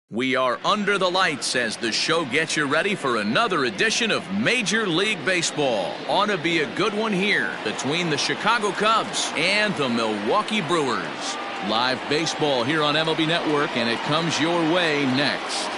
We are under the lights as the show gets you ready for another edition of Major League Baseball. Ought to be a good one here between the Chicago Cubs and the Milwaukee Brewers. Live baseball here on MLB Network, and it comes your way next.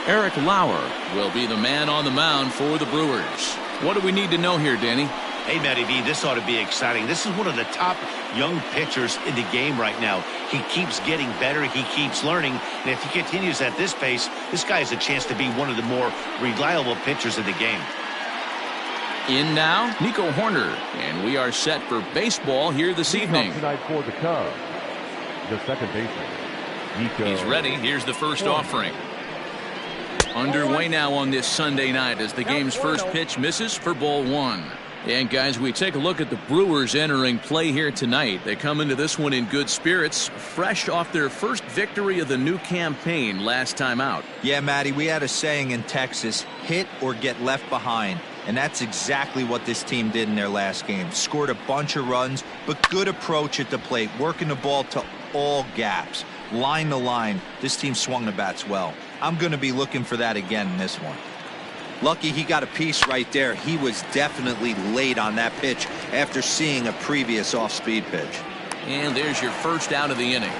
Eric Lauer will be the man on the mound for the Brewers. What do we need to know here, Danny? Hey, Matty V, this ought to be exciting. This is one of the top young pitchers in the game right now. He keeps getting better. He keeps learning. And if he continues at this pace, this guy has a chance to be one of the more reliable pitchers in the game. In now, Nico Horner. And we are set for baseball here this evening. Tonight for the Cubs, the second baseman, Nico. He's ready. Here's the first offering. Underway now on this Sunday night as the game's first pitch misses for ball one. And guys, we take a look at the Brewers entering play here tonight. They come into this one in good spirits, fresh off their first victory of the new campaign last time out. Yeah, Matty, we had a saying in Texas, hit or get left behind. And that's exactly what this team did in their last game. Scored a bunch of runs, but good approach at the plate, working the ball to all gaps. Line to line, this team swung the bats well. I'm going to be looking for that again in this one. Lucky he got a piece right there. He was definitely late on that pitch after seeing a previous off-speed pitch. And there's your first out of the inning.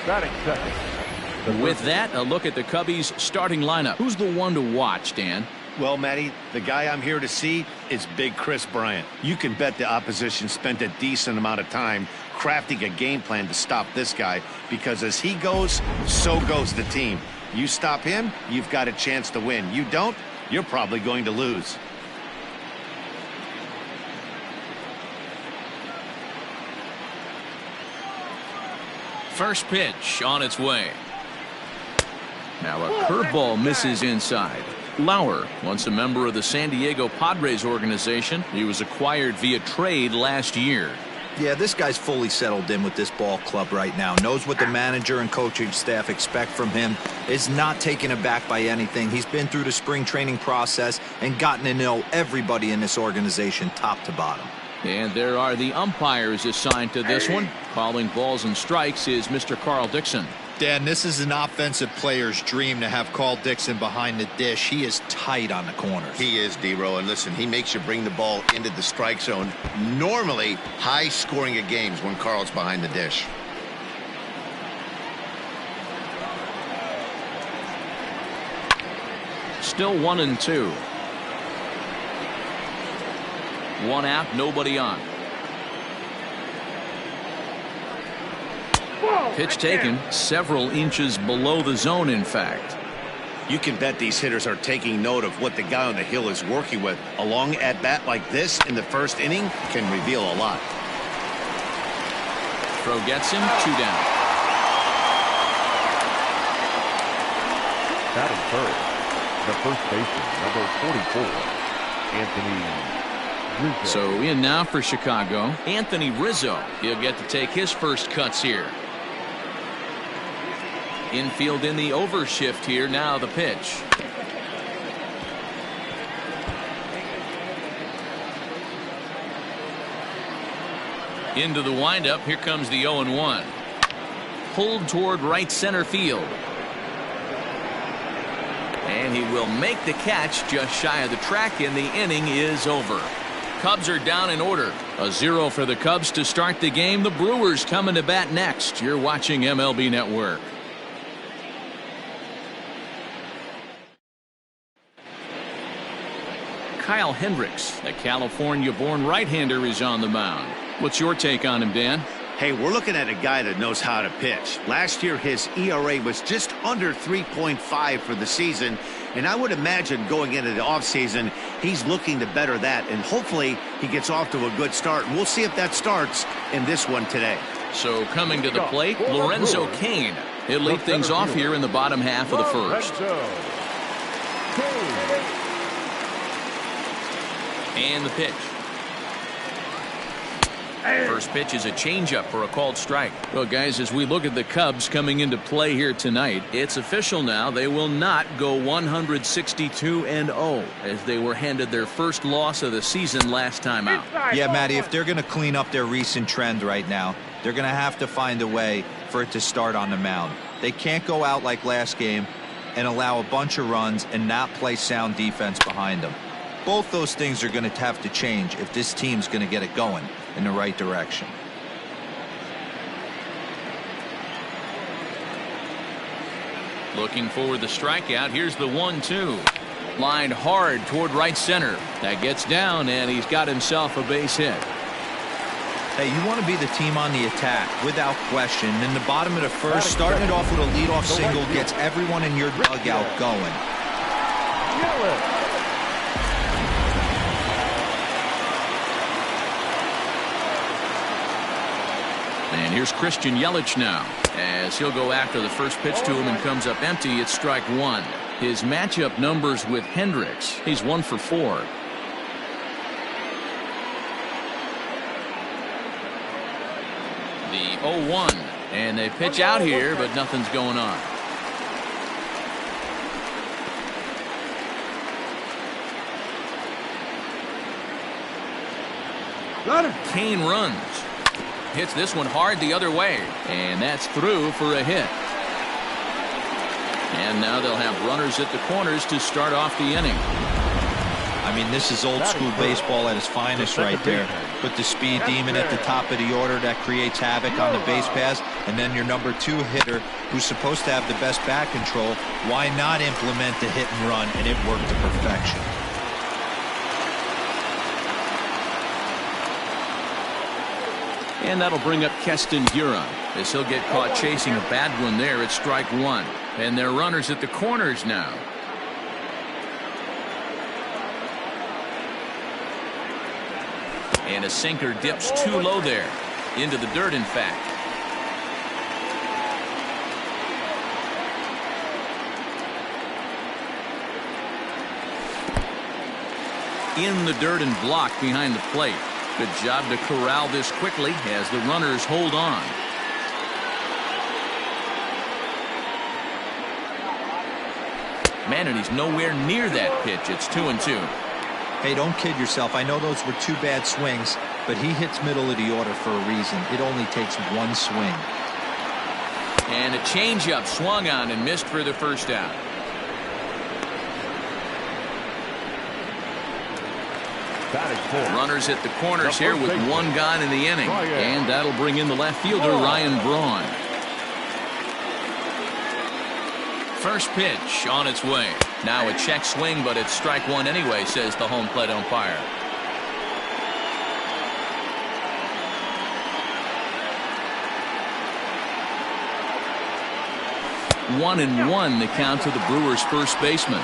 Batting second. With that, a look at the Cubbies' starting lineup. Who's the one to watch, Dan? Well, Matty, the guy I'm here to see is Big Chris Bryant. You can bet the opposition spent a decent amount of time crafting a game plan to stop this guy, because as he goes, so goes the team. You stop him, you've got a chance to win. You don't, you're probably going to lose. First pitch on its way. Now a curveball misses inside. Lauer, once a member of the San Diego Padres organization, he was acquired via trade last year. Yeah, this guy's fully settled in with this ball club right now. Knows what the manager and coaching staff expect from him. Is not taken aback by anything. He's been through the spring training process and gotten to know everybody in this organization top to bottom. And there are the umpires assigned to this one. Calling balls and strikes is Mr. Carl Dixon. Dan, this is an offensive player's dream to have Carl Dixon behind the dish. He is tight on the corners. He is, D-Row, and listen, he makes you bring the ball into the strike zone. Normally, high scoring of games when Carl's behind the dish. Still 1-2. One out, nobody on. Pitch taken several inches below the zone, in fact. You can bet these hitters are taking note of what the guy on the hill is working with. A long at-bat like this in the first inning can reveal a lot. Throw gets him, 2 down. Batting first, the first baseman, number 44, Anthony Rizzo. So in now for Chicago, Anthony Rizzo. He'll get to take his first cuts here. Infield in the overshift here. Now the pitch. Into the windup. Here comes the 0-1. Pulled toward right center field. And he will make the catch just shy of the track, and the inning is over. Cubs are down in order. A 0 for the Cubs to start the game. The Brewers coming to bat next. You're watching MLB Network. Kyle Hendricks, a California-born right-hander, is on the mound. What's your take on him, Dan? Hey, we're looking at a guy that knows how to pitch. Last year, his ERA was just under 3.5 for the season, and I would imagine going into the offseason, he's looking to better that, and hopefully he gets off to a good start. And we'll see if that starts in this one today. So coming to the plate, Lorenzo Cain. He'll lead things off here in the bottom half of the first. And the pitch. First pitch is a changeup for a called strike. Well, guys, as we look at the Cubs coming into play here tonight, it's official now. They will not go 162-0 as they were handed their first loss of the season last time out. Yeah, Matty, if they're going to clean up their recent trend right now, they're going to have to find a way for it to start on the mound. They can't go out like last game and allow a bunch of runs and not play sound defense behind them. Both those things are going to have to change if this team's going to get it going in the right direction. Looking for the strikeout. Here's the 1-2. Lined hard toward right center. That gets down, and he's got himself a base hit. Hey, you want to be the team on the attack, without question. In the bottom of the first, starting it off with a leadoff single gets everyone in your dugout going. And here's Christian Yelich now, as he'll go after the first pitch to him and comes up empty. It's strike one. His matchup numbers with Hendricks, he's 1 for 4. The 0-1, and they pitch out here, but nothing's going on. Kane runs. Hits this one hard the other way, and that's through for a hit. And now they'll have runners at the corners to start off the inning. I mean, this is old school baseball at its finest right there. Put the speed demon at the top of the order that creates havoc on the base paths, and then your number 2 hitter who's supposed to have the best bat control. Why not implement the hit and run? And it worked to perfection. And that'll bring up Keston Hiura as he'll get caught chasing a bad one there at strike one. And they're runners at the corners now. And a sinker dips too low there. Into the dirt, in fact. In the dirt and blocked behind the plate. Good job to corral this quickly as the runners hold on. Man, and he's nowhere near that pitch. It's 2-2. Hey, don't kid yourself. I know those were 2 bad swings, but he hits middle of the order for a reason. It only takes 1 swing. And a changeup swung on and missed for the first out. Runners at the corners here with 1 gone in the inning. And that'll bring in the left fielder, Ryan Braun. First pitch on its way. Now a check swing, but it's strike one anyway, says the home plate umpire. One and one the count to the Brewers' first baseman.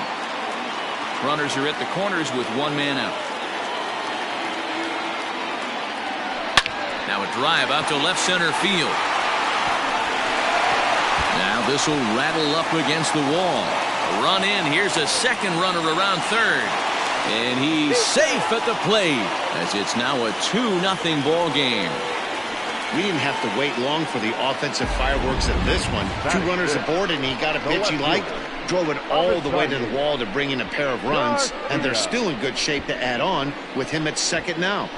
Runners are at the corners with 1 man out. Now a drive out to left center field. Now this will rattle up against the wall. A run in. Here's a second runner around third. And he's safe at the plate as it's now a 2-0 ball game. We didn't have to wait long for the offensive fireworks in this one. 2 runners aboard, and he got a pitch he liked, drove it all the way to the wall to bring in a pair of runs, and they're still in good shape to add on with him at second now.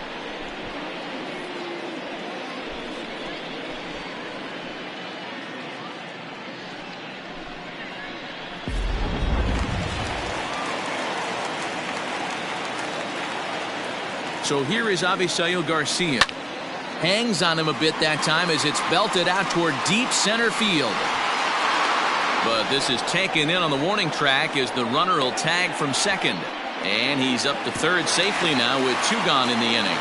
So here is Avisail Garcia. Hangs on him a bit that time as it's belted out toward deep center field. But this is taken in on the warning track as the runner will tag from second. And he's up to third safely now with 2 gone in the inning.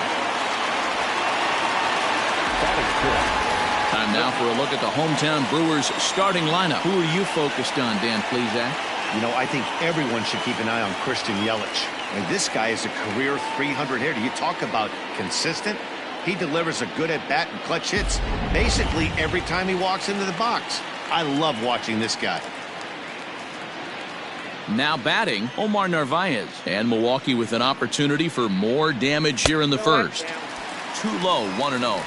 Time now for a look at the hometown Brewers starting lineup. Who are you focused on, Dan Plesac? You know, I think everyone should keep an eye on Christian Yelich. And this guy is a career 300 hitter. You talk about consistent. He delivers a good at-bat and clutch hits basically every time he walks into the box. I love watching this guy. Now batting, Omar Narvaez. And Milwaukee with an opportunity for more damage here in the first. too low, 1-0.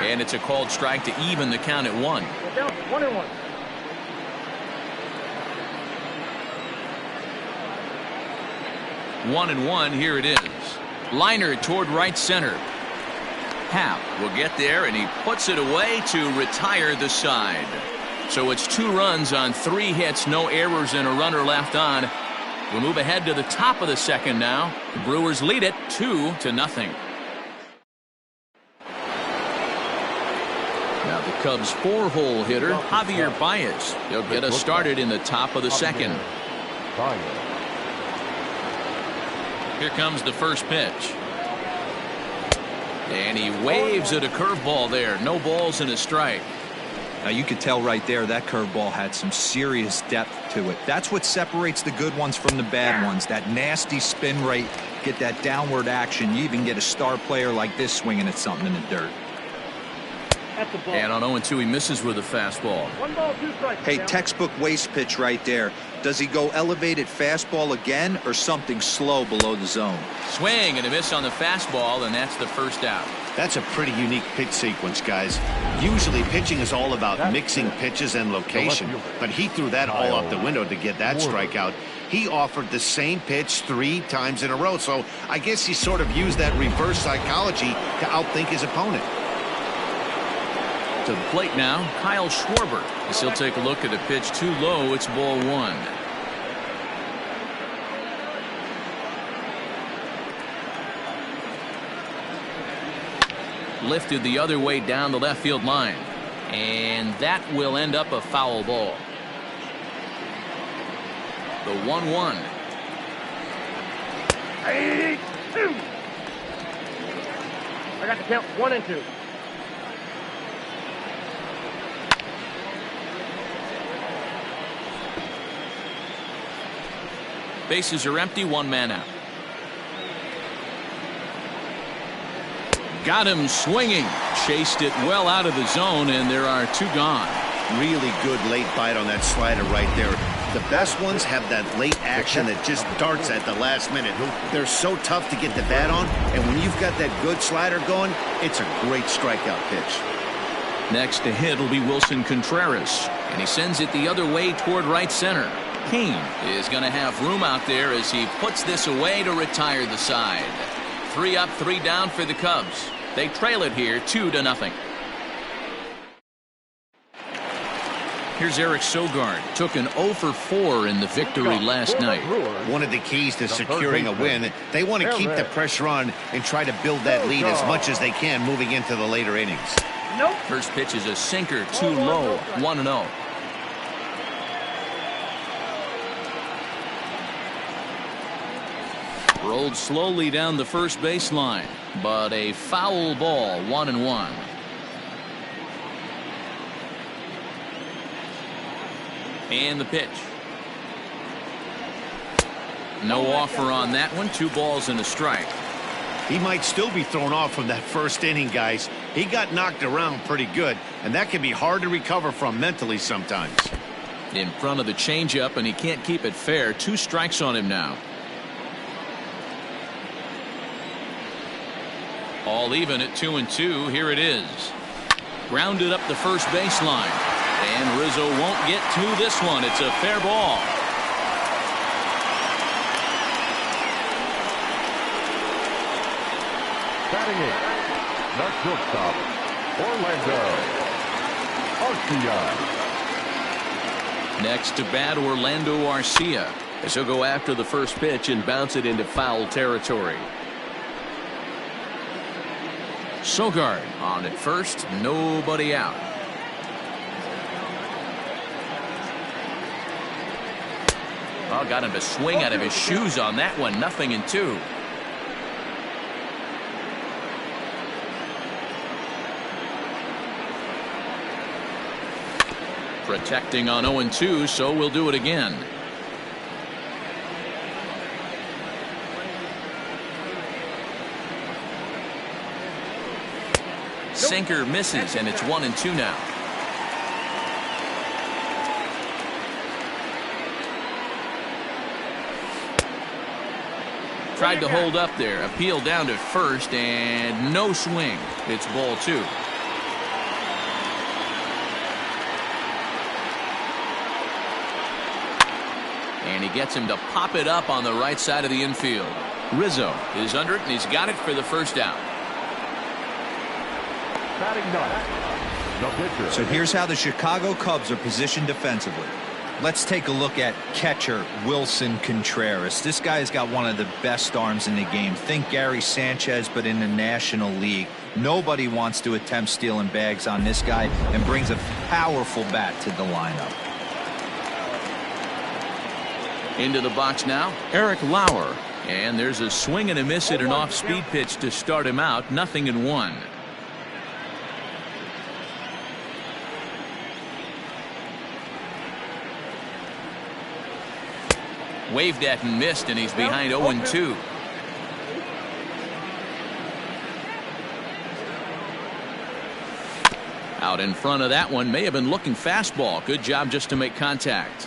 And it's a called strike to even the count at 1. 1-1. 1-1, here it is. Liner toward right center. Happ will get there, and he puts it away to retire the side. So it's 2 runs on 3 hits, no errors, and a runner left on. We'll move ahead to the top of the second now. The Brewers lead it 2-0. Now the Cubs' 4-hole hitter, Javier Baez. He'll get us started in the top of the second. Here comes the first pitch. And he waves at a curveball there. No balls and a strike. Now you could tell right there that curveball had some serious depth to it. That's what separates the good ones from the bad ones. That nasty spin rate, get that downward action. You even get a star player like this swinging at something in the dirt. And on 0-2, he misses with a fastball. 1 ball, 2 strikes. Hey, textbook waste pitch right there. Does he go elevated fastball again or something slow below the zone? Swing and a miss on the fastball, and that's the first out. That's a pretty unique pitch sequence, guys. Usually pitching is all about mixing pitches and location, but he threw that all out the window to get that strikeout. He offered the same pitch 3 times in a row, so I guess he sort of used that reverse psychology to outthink his opponent. To the plate now, Kyle Schwarber. As he'll take a look at a pitch too low, it's ball 1. Lifted the other way down the left field line. And that will end up a foul ball. The 1-1. 82. I got the count 1-2. Bases are empty, 1 man out. Got him swinging. Chased it well out of the zone, and there are 2 gone. Really good late bite on that slider right there. The best ones have that late action that just darts at the last minute. They're so tough to get the bat on, and when you've got that good slider going, it's a great strikeout pitch. Next to hit will be Wilson Contreras, and he sends it the other way toward right center. Kane is going to have room out there as he puts this away to retire the side. 3 up, 3 down for the Cubs. They trail it here 2-0. Here's Eric Sogard. Took an 0 for 4 in the victory last night. One of the keys to securing a win, they want to keep the pressure on and try to build that lead as much as they can moving into the later innings. Nope. First pitch is a sinker too low, 1-0. Rolled slowly down the first baseline, but a foul ball, 1-1. And the pitch. No offer on that one. 2 balls and a strike. He might still be thrown off from that first inning, guys. He got knocked around pretty good, and that can be hard to recover from mentally sometimes. In front of the changeup, and he can't keep it fair. 2 strikes on him now. All even at 2-2. Here it is. Grounded up the first baseline. And Rizzo won't get to this one. It's a fair ball. Batting 8, the shortstop, Orlando Arcia. Next to bat, Orlando Arcia, as he'll go after the first pitch and bounce it into foul territory. Sogard on at first, nobody out. Oh, got him to swing out of his shoes on that one. 0-2. Protecting on 0-2, so we'll do it again. Sinker misses, and it's 1-2 now. Tried to hold up there. Appeal down to first, and no swing. It's ball 2. And he gets him to pop it up on the right side of the infield. Rizzo is under it, and he's got it for the first out. So here's how the Chicago Cubs are positioned defensively. Let's take a look at catcher Wilson Contreras. This guy's got one of the best arms in the game. Think Gary Sanchez, but in the National League. Nobody wants to attempt stealing bags on this guy, and brings a powerful bat to the lineup. Into the box now, Eric Lauer. And there's a swing and a miss at an off-speed pitch to start him out. 0-1. Waved at and missed, and he's behind 0-2. Out in front of that one, may have been looking fastball. Good job just to make contact.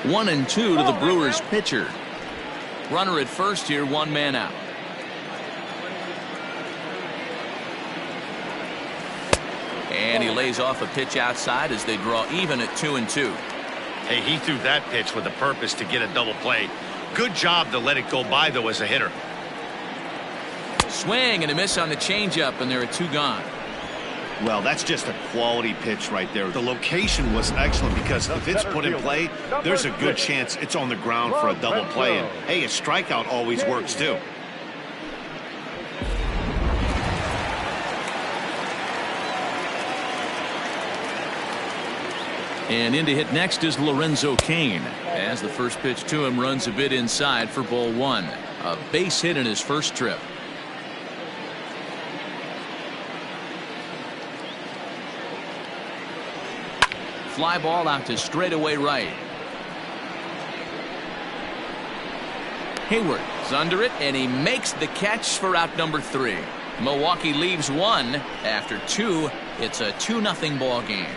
One and 2 to the Brewers pitcher. Runner at first here, 1 man out. And he lays off a pitch outside as they draw even at 2-2. Hey, he threw that pitch with a purpose to get a double play. Good job to let it go by, though, as a hitter. Swing and a miss on the changeup, and there are 2 gone. Well, that's just a quality pitch right there. The location was excellent because if it's put in play, there's a good chance it's on the ground for a double play. And, hey, a strikeout always works, too. And in to hit next is Lorenzo Cain, as the first pitch to him runs a bit inside for ball 1. A base hit in his first trip. Fly ball out to straightaway right. Hayward is under it, and he makes the catch for out number 3. Milwaukee leaves 1 after 2. It's a 2-0 ball game.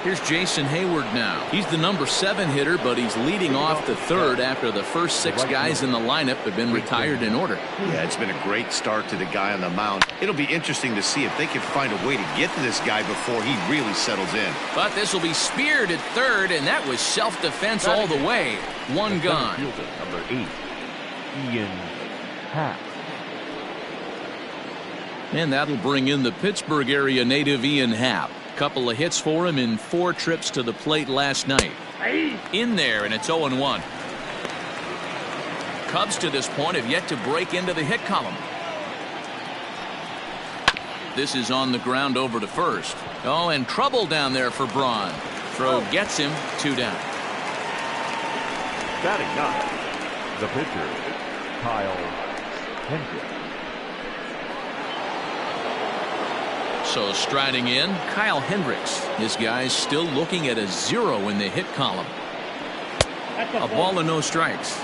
Here's Jason Hayward now. He's the number 7 hitter, but he's leading off the 3rd after the first 6 guys in the lineup have been retired in order. Yeah, it's been a great start to the guy on the mound. It'll be interesting to see if they can find a way to get to this guy before he really settles in. But this will be speared at 3rd, and that was self-defense all the way. 1 gone. Number 8, Ian Happ. And that'll bring in the Pittsburgh area native Ian Happ. Couple of hits for him in 4 trips to the plate last night. In there, and it's 0-1. Cubs to this point have yet to break into the hit column. This is on the ground over to first. Oh, and trouble down there for Braun. Throw gets him, 2 down. Batting 9, the pitcher, Kyle Hendricks. So striding in, Kyle Hendricks. His guy's still looking at a 0 in the hit column. A ball and no strikes.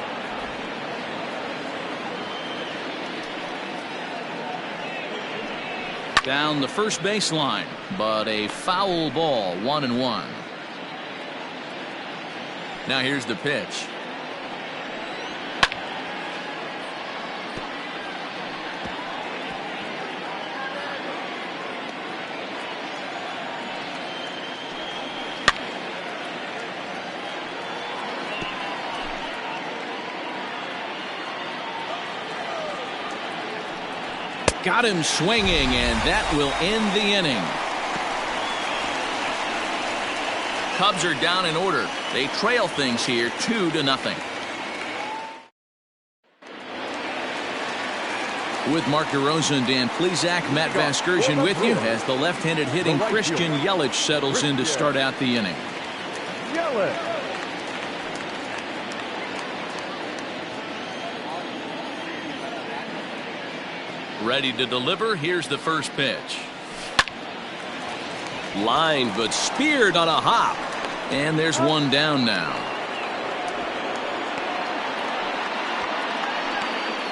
Down the first baseline, but a foul ball, 1-1. Now here's the pitch. Got him swinging, and that will end the inning. Cubs are down in order. They trail things here 2-0. With Mark DeRosa and Dan Plesac, Matt Vasgersian with you as the left-handed hitting Christian Yelich settles in to start out the inning. Yelich. Ready to deliver. Here's the first pitch. Lined but speared on a hop. And there's 1 down now.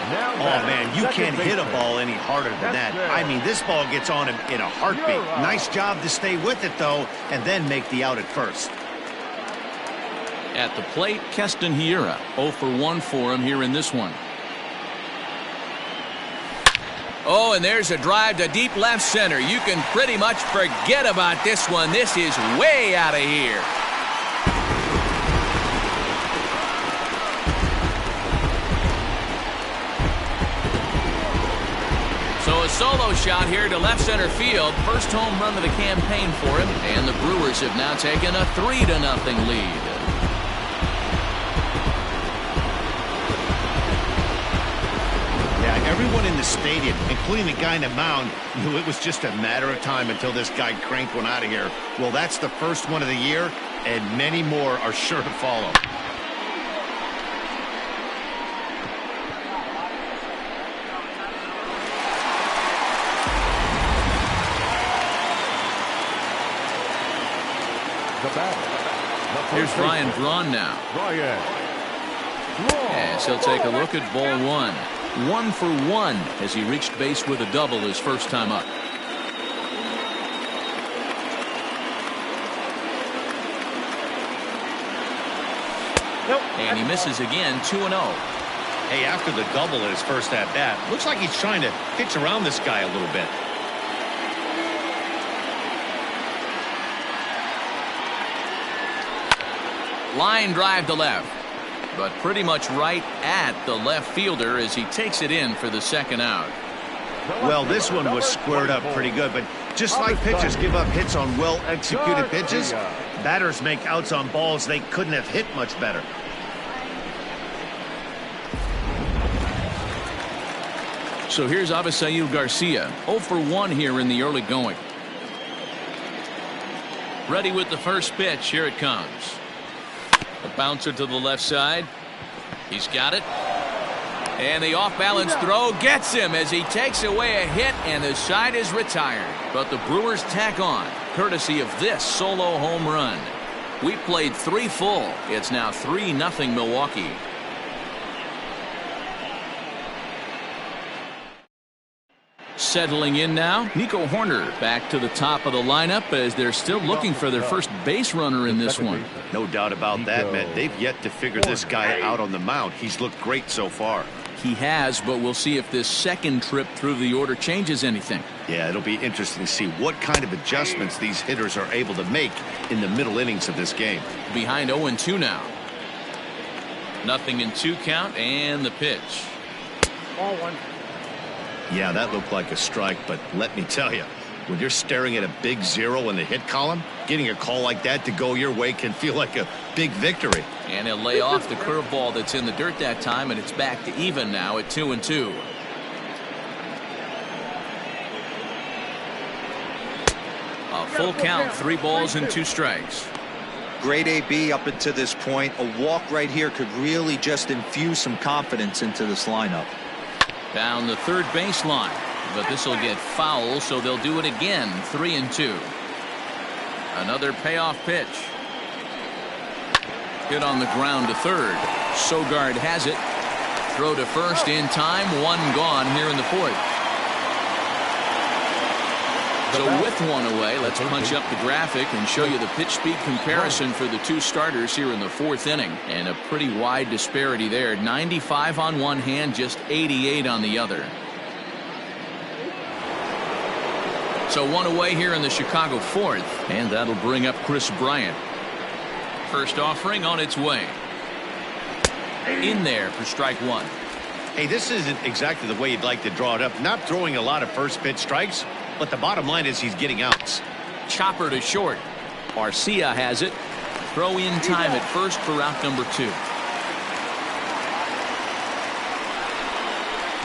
Oh, man, you can't hit a ball any harder than that. I mean, this ball gets on him in a heartbeat. Nice job to stay with it, though, and then make the out at first. At the plate, Keston Hiura. 0 for 1 for him here in this one. Oh, and there's a drive to deep left center. You can pretty much forget about this one. This is way out of here. So a solo shot here to left center field. First home run of the campaign for him. And the Brewers have now taken a 3-0 lead. Everyone in the stadium, including the guy in the mound, knew it was just a matter of time until this guy cranked one out of here. Well, that's the first one of the year, and many more are sure to follow. Here's Ryan Braun now. As he'll take a look at ball one. 1 for 1 as he reached base with a double his first time up. And he misses again, 2-0. Hey, after the double in his first at-bat, looks like he's trying to pitch around this guy a little bit. Line drive to left, but pretty much right at the left fielder as he takes it in for the second out. Well, this one was squared up pretty good, but just like pitchers give up hits on well-executed pitches, batters make outs on balls they couldn't have hit much better. So here's Avisail Garcia, 0 for 1 here in the early going. Ready with the first pitch. Here it comes. A bouncer to the left side. He's got it. And the off-balance throw gets him as he takes away a hit, and the side is retired. But the Brewers tack on, courtesy of this solo home run. We played 3 full. It's now 3-0 Milwaukee. Settling in now, Nico Horner back to the top of the lineup as they're still looking for their first base runner in this one. No doubt about that, man. They've yet to figure this guy out on the mound. He's looked great so far. He has, but we'll see if this second trip through the order changes anything. Yeah, it'll be interesting to see what kind of adjustments these hitters are able to make in the middle innings of this game. Behind 0-2 now. 0-2 count, and the pitch. Ball 1. Yeah, that looked like a strike, but let me tell you, when you're staring at a big 0 in the hit column, getting a call like that to go your way can feel like a big victory. And he'll lay off the curveball that's in the dirt that time, and it's back to even now at 2-2. A full count, 3 balls and 2 strikes. Great AB up until this point. A walk right here could really just infuse some confidence into this lineup. Down the third baseline, but this will get foul, so they'll do it again. 3-2. Another payoff pitch. Hit on the ground to third. Sogard has it. Throw to first in time. 1 gone here in the fourth. So with 1 away, let's punch up the graphic and show you the pitch speed comparison for the 2 starters here in the 4th inning. And a pretty wide disparity there. 95 on one hand, just 88 on the other. So 1 away here in the Chicago 4th, and that'll bring up Chris Bryant. First offering on its way. In there for strike 1. Hey, this isn't exactly the way you'd like to draw it up. Not throwing a lot of first pitch strikes, but the bottom line is he's getting outs. Chopper to short. Garcia has it. Throw in time at first for out number 2.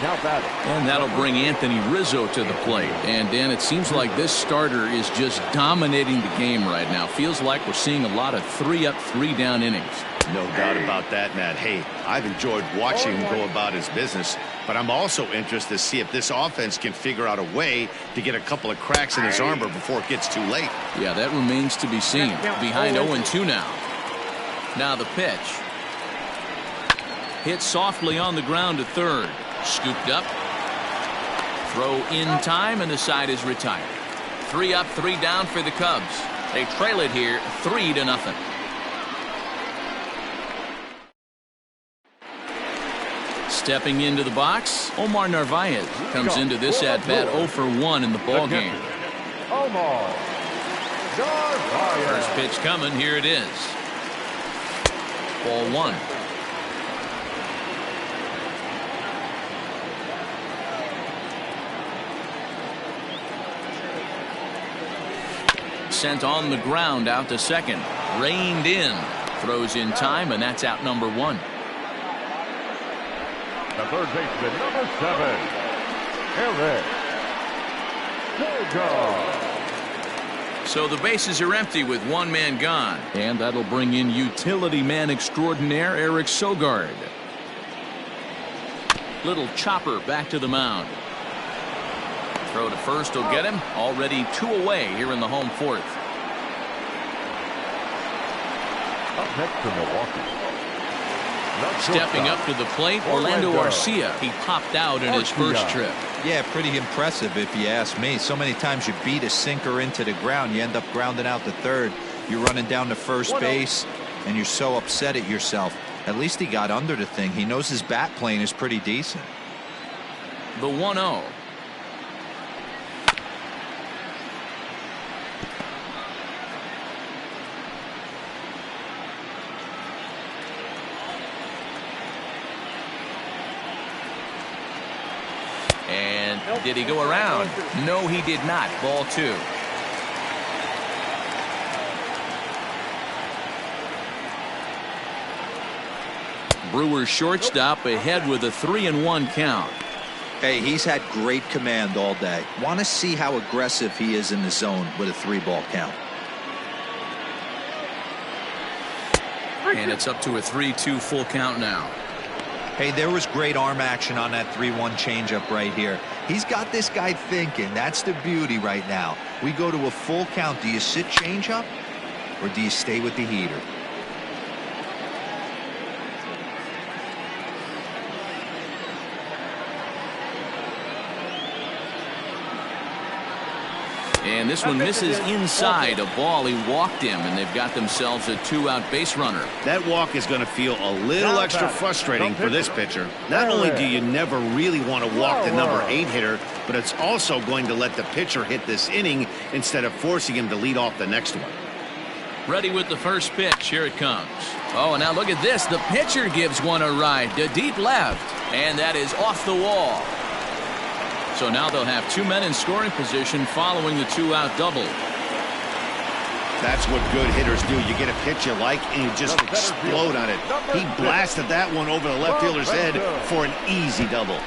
And that'll bring Anthony Rizzo to the plate. And Dan, it seems like this starter is just dominating the game right now. Feels like we're seeing a lot of 3-up, 3-down innings. No doubt about that, Matt. Hey, I've enjoyed watching him go about his business, but I'm also interested to see if this offense can figure out a way to get a couple of cracks in his armor before it gets too late. Yeah, that remains to be seen. Behind 0-2 now. Now the pitch. Hit softly on the ground to third. Scooped up. Throw in time, and the side is retired. 3 up, 3 down for the Cubs. They trail it here 3-0. Stepping into the box, Omar Narvaez comes into this at-bat 0 for 1 in the ball game. Omar Narvaez. First pitch coming. Here it is. Ball 1. Sent on the ground out to second. Reined in. Throws in time, and that's out number 1. The third baseman, number 7, Eric Havok. So the bases are empty with 1 man gone. And that'll bring in utility man extraordinaire Eric Sogard. Little chopper back to the mound. Throw to first will get him. Already 2 away here in the home 4th. Up next to Milwaukee. Stepping up to the plate, Orlando Arcia. He popped out in his first trip. Yeah, pretty impressive if you ask me. So many times you beat a sinker into the ground, you end up grounding out to third. You're running down to first base, and you're so upset at yourself. At least he got under the thing. He knows his bat playing is pretty decent. The 1-0. And did he go around? No, he did not. Ball 2. Brewers shortstop ahead with a 3-1 count. Hey, he's had great command all day. Want to see how aggressive he is in the zone with a 3-ball count. And it's up to a 3-2 full count now. Hey, there was great arm action on that 3-1 changeup right here. He's got this guy thinking. That's the beauty right now. We go to a full count. Do you sit changeup or do you stay with the heater? And this one misses inside a ball. He walked him, and they've got themselves a 2-out base runner. That walk is going to feel a little extra frustrating for this pitcher. Not only do you never really want to walk the number 8 hitter, but it's also going to let the pitcher hit this inning instead of forcing him to lead off the next one. Ready with the first pitch. Here it comes. Oh, and now look at this. The pitcher gives one a ride to deep left, and that is off the wall. So now they'll have 2 men in scoring position following the 2-out double. That's what good hitters do. You get a pitch you like and you just explode on it. He blasted that one over the left fielder's head for an easy double.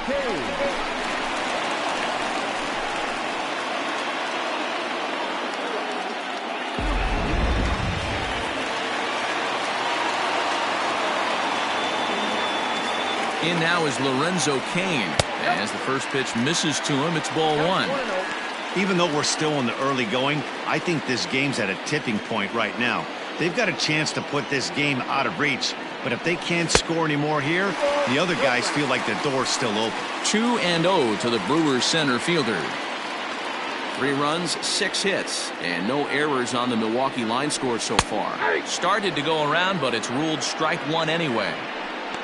In now is Lorenzo Cain. As the first pitch misses to him, it's ball 1. Even though we're still in the early going, I think this game's at a tipping point right now. They've got a chance to put this game out of reach, but if they can't score anymore here, the other guys feel like the door's still open. 2-0 to the Brewers center fielder. 3 runs, 6 hits, and no errors on the Milwaukee line score so far. Started to go around, but it's ruled strike 1 anyway.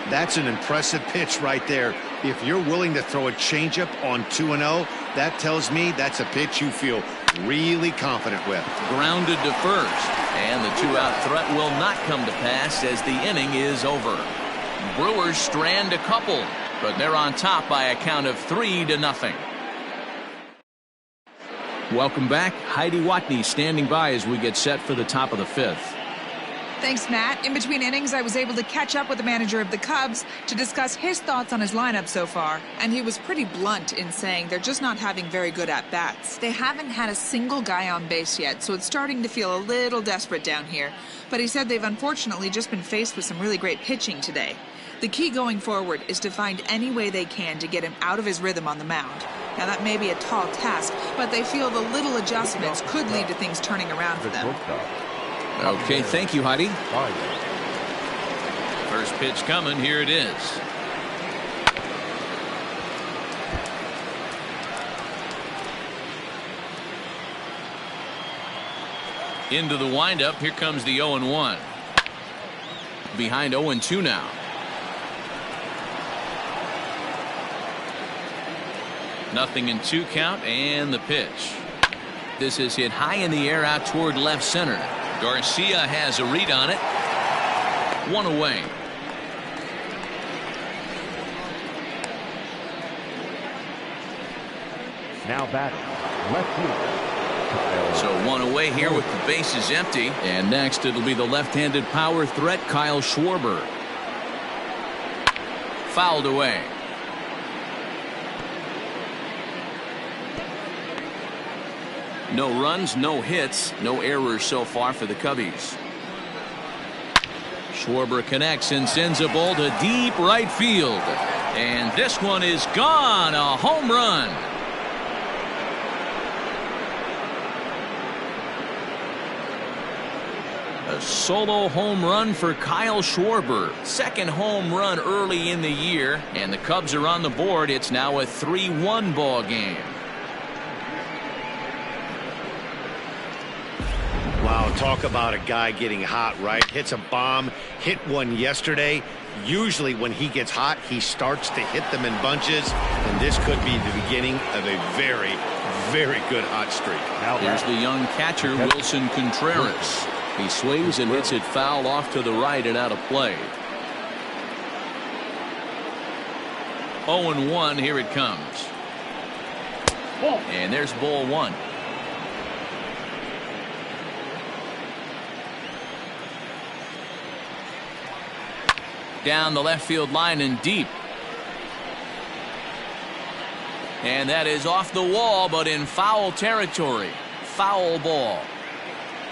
That's an impressive pitch right there. If you're willing to throw a changeup on 2-0, that tells me that's a pitch you feel really confident with. Grounded to first, and the 2-out threat will not come to pass as the inning is over. Brewers strand a couple, but they're on top by a count of 3-0. Welcome back. Heidi Watney standing by as we get set for the top of the 5th. Thanks, Matt. In between innings, I was able to catch up with the manager of the Cubs to discuss his thoughts on his lineup so far. And he was pretty blunt in saying they're just not having very good at-bats. They haven't had a single guy on base yet, so it's starting to feel a little desperate down here. But he said they've unfortunately just been faced with some really great pitching today. The key going forward is to find any way they can to get him out of his rhythm on the mound. Now, that may be a tall task, but they feel the little adjustments could lead to things turning around for them. Okay, thank you, Heidi. First pitch coming. Here it is. Into the windup. Here comes the 0-1. Behind 0-2 now. Nothing in 2 count, and the pitch. This is hit high in the air out toward left center. Garcia has a read on it. 1 away. Now back left field. So 1 away here with the bases empty. And next it'll be the left-handed power threat Kyle Schwarber. Fouled away. No runs, no hits, no errors so far for the Cubbies. Schwarber connects and sends a ball to deep right field. And this one is gone. A home run. A solo home run for Kyle Schwarber. Second home run early in the year. And the Cubs are on the board. It's now a 3-1 ball game. Wow, talk about a guy getting hot, right? Hits a bomb, hit one yesterday. Usually when he gets hot, he starts to hit them in bunches, and this could be the beginning of a very, very good hot streak. Here's the young catcher, Wilson Contreras. He swings and hits it foul off to the right and out of play. 0-1, here it comes. And there's ball 1. Down the left field line and deep. And that is off the wall, but in foul territory. Foul ball.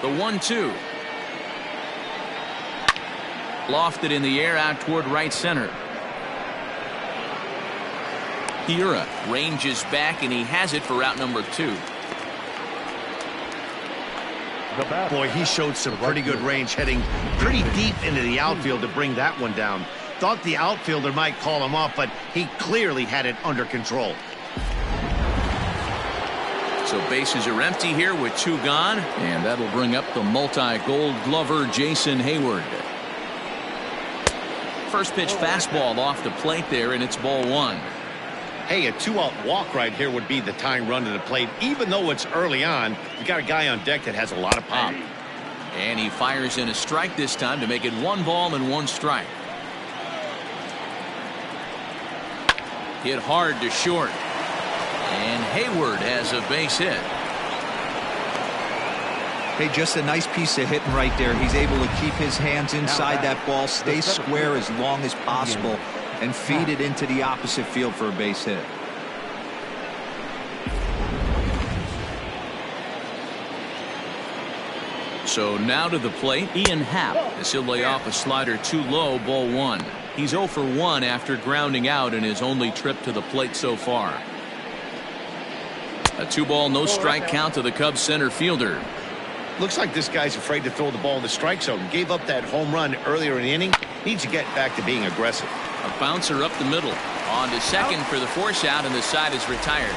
The 1-2. Lofted in the air out toward right center. Hiura ranges back, and he has it for out number 2. Boy, he showed some pretty good range, heading pretty deep into the outfield to bring that one down. Thought the outfielder might call him off, but he clearly had it under control. So bases are empty here with 2 gone, and that'll bring up the multi-gold glover Jason Hayward. First pitch fastball off the plate there, and it's ball 1. Hey, a 2-out walk right here would be the tying run to the plate. Even though it's early on, you got a guy on deck that has a lot of pop. And he fires in a strike this time to make it 1 ball and 1 strike. Hit hard to short. And Hayward has a base hit. Hey, just a nice piece of hitting right there. He's able to keep his hands inside that ball, stay square as long as possible, and feed it into the opposite field for a base hit. So now to the plate, Rican Havok. This will lay off a slider too low, ball 1. He's 0 for 1 after grounding out in his only trip to the plate so far. A 2-ball, no strike count to the Cubs center fielder. Looks like this guy's afraid to throw the ball in the strike zone. Gave up that home run earlier in the inning. Needs to get back to being aggressive. A bouncer up the middle. On to second for the force out, and the side is retired.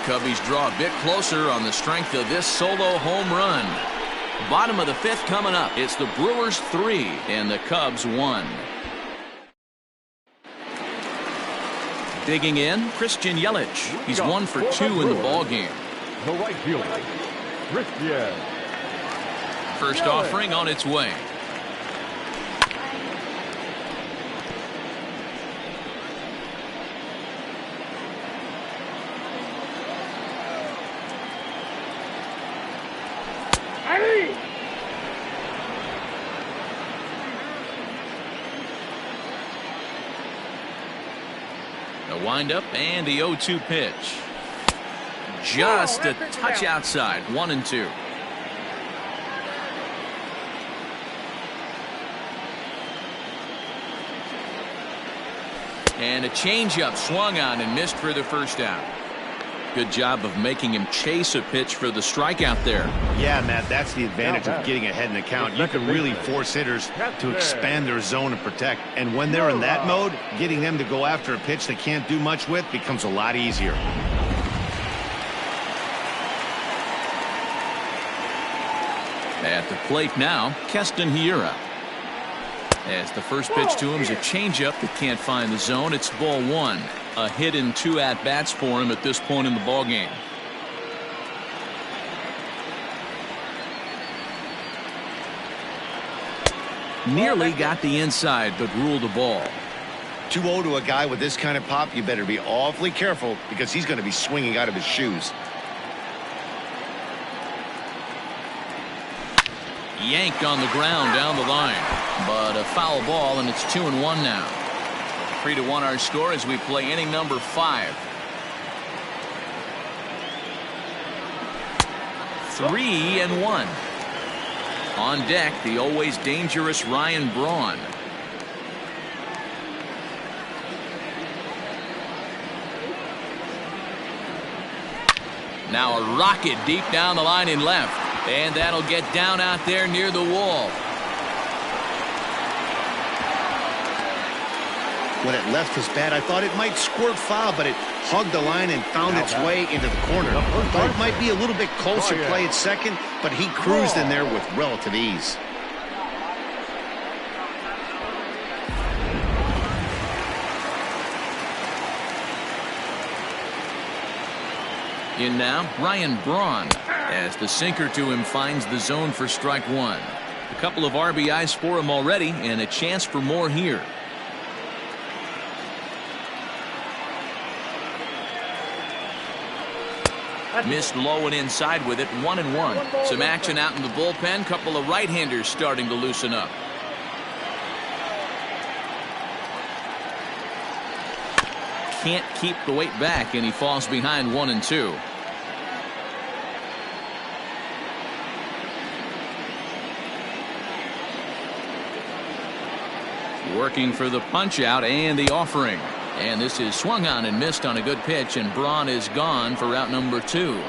Cubbies draw a bit closer on the strength of this solo home run. Bottom of the 5th coming up. It's the Brewers 3 and the Cubs 1. Digging in, Christian Yelich. He's 1 for 2 in the ball game. The right fielder, Christian. First offering on its way. The windup and the 0-2 pitch. Just a touch outside. 1-2. And a changeup swung on and missed for the first out. Good job of making him chase a pitch for the strikeout there. Yeah, Matt, that's the advantage of getting ahead in the count. You can really force hitters to expand their zone and protect. And when they're in that mode, getting them to go after a pitch they can't do much with becomes a lot easier. At the plate now, Keston Hiura. As the first pitch to him is a changeup that can't find the zone. It's ball one. A hit in 2 at-bats for him at this point in the ballgame. Nearly got the inside, but ruled the ball. 2-0 to a guy with this kind of pop, you better be awfully careful because he's going to be swinging out of his shoes. Yanked on the ground down the line, but a foul ball, and it's 2-1 now. 3-1 our score as we play inning number 5. 3-1. On deck, the always dangerous Ryan Braun. Now a rocket deep down the line in left. And that'll get down out there near the wall. When it left his bat, I thought it might squirt foul, but it hugged the line and found its way into the corner. Thought it might be a little bit closer play at second, but he cruised in there with relative ease. In now, Ryan Braun, as the sinker to him finds the zone for strike one. A couple of RBIs for him already, and a chance for more here. Missed low and inside with it, 1-1. Some action out in the bullpen. Couple of right-handers starting to loosen up. Can't keep the weight back, and he falls behind 1-2. Working for the punch out and the offering. And this is swung on and missed on a good pitch, and Braun is gone for out number 2. Now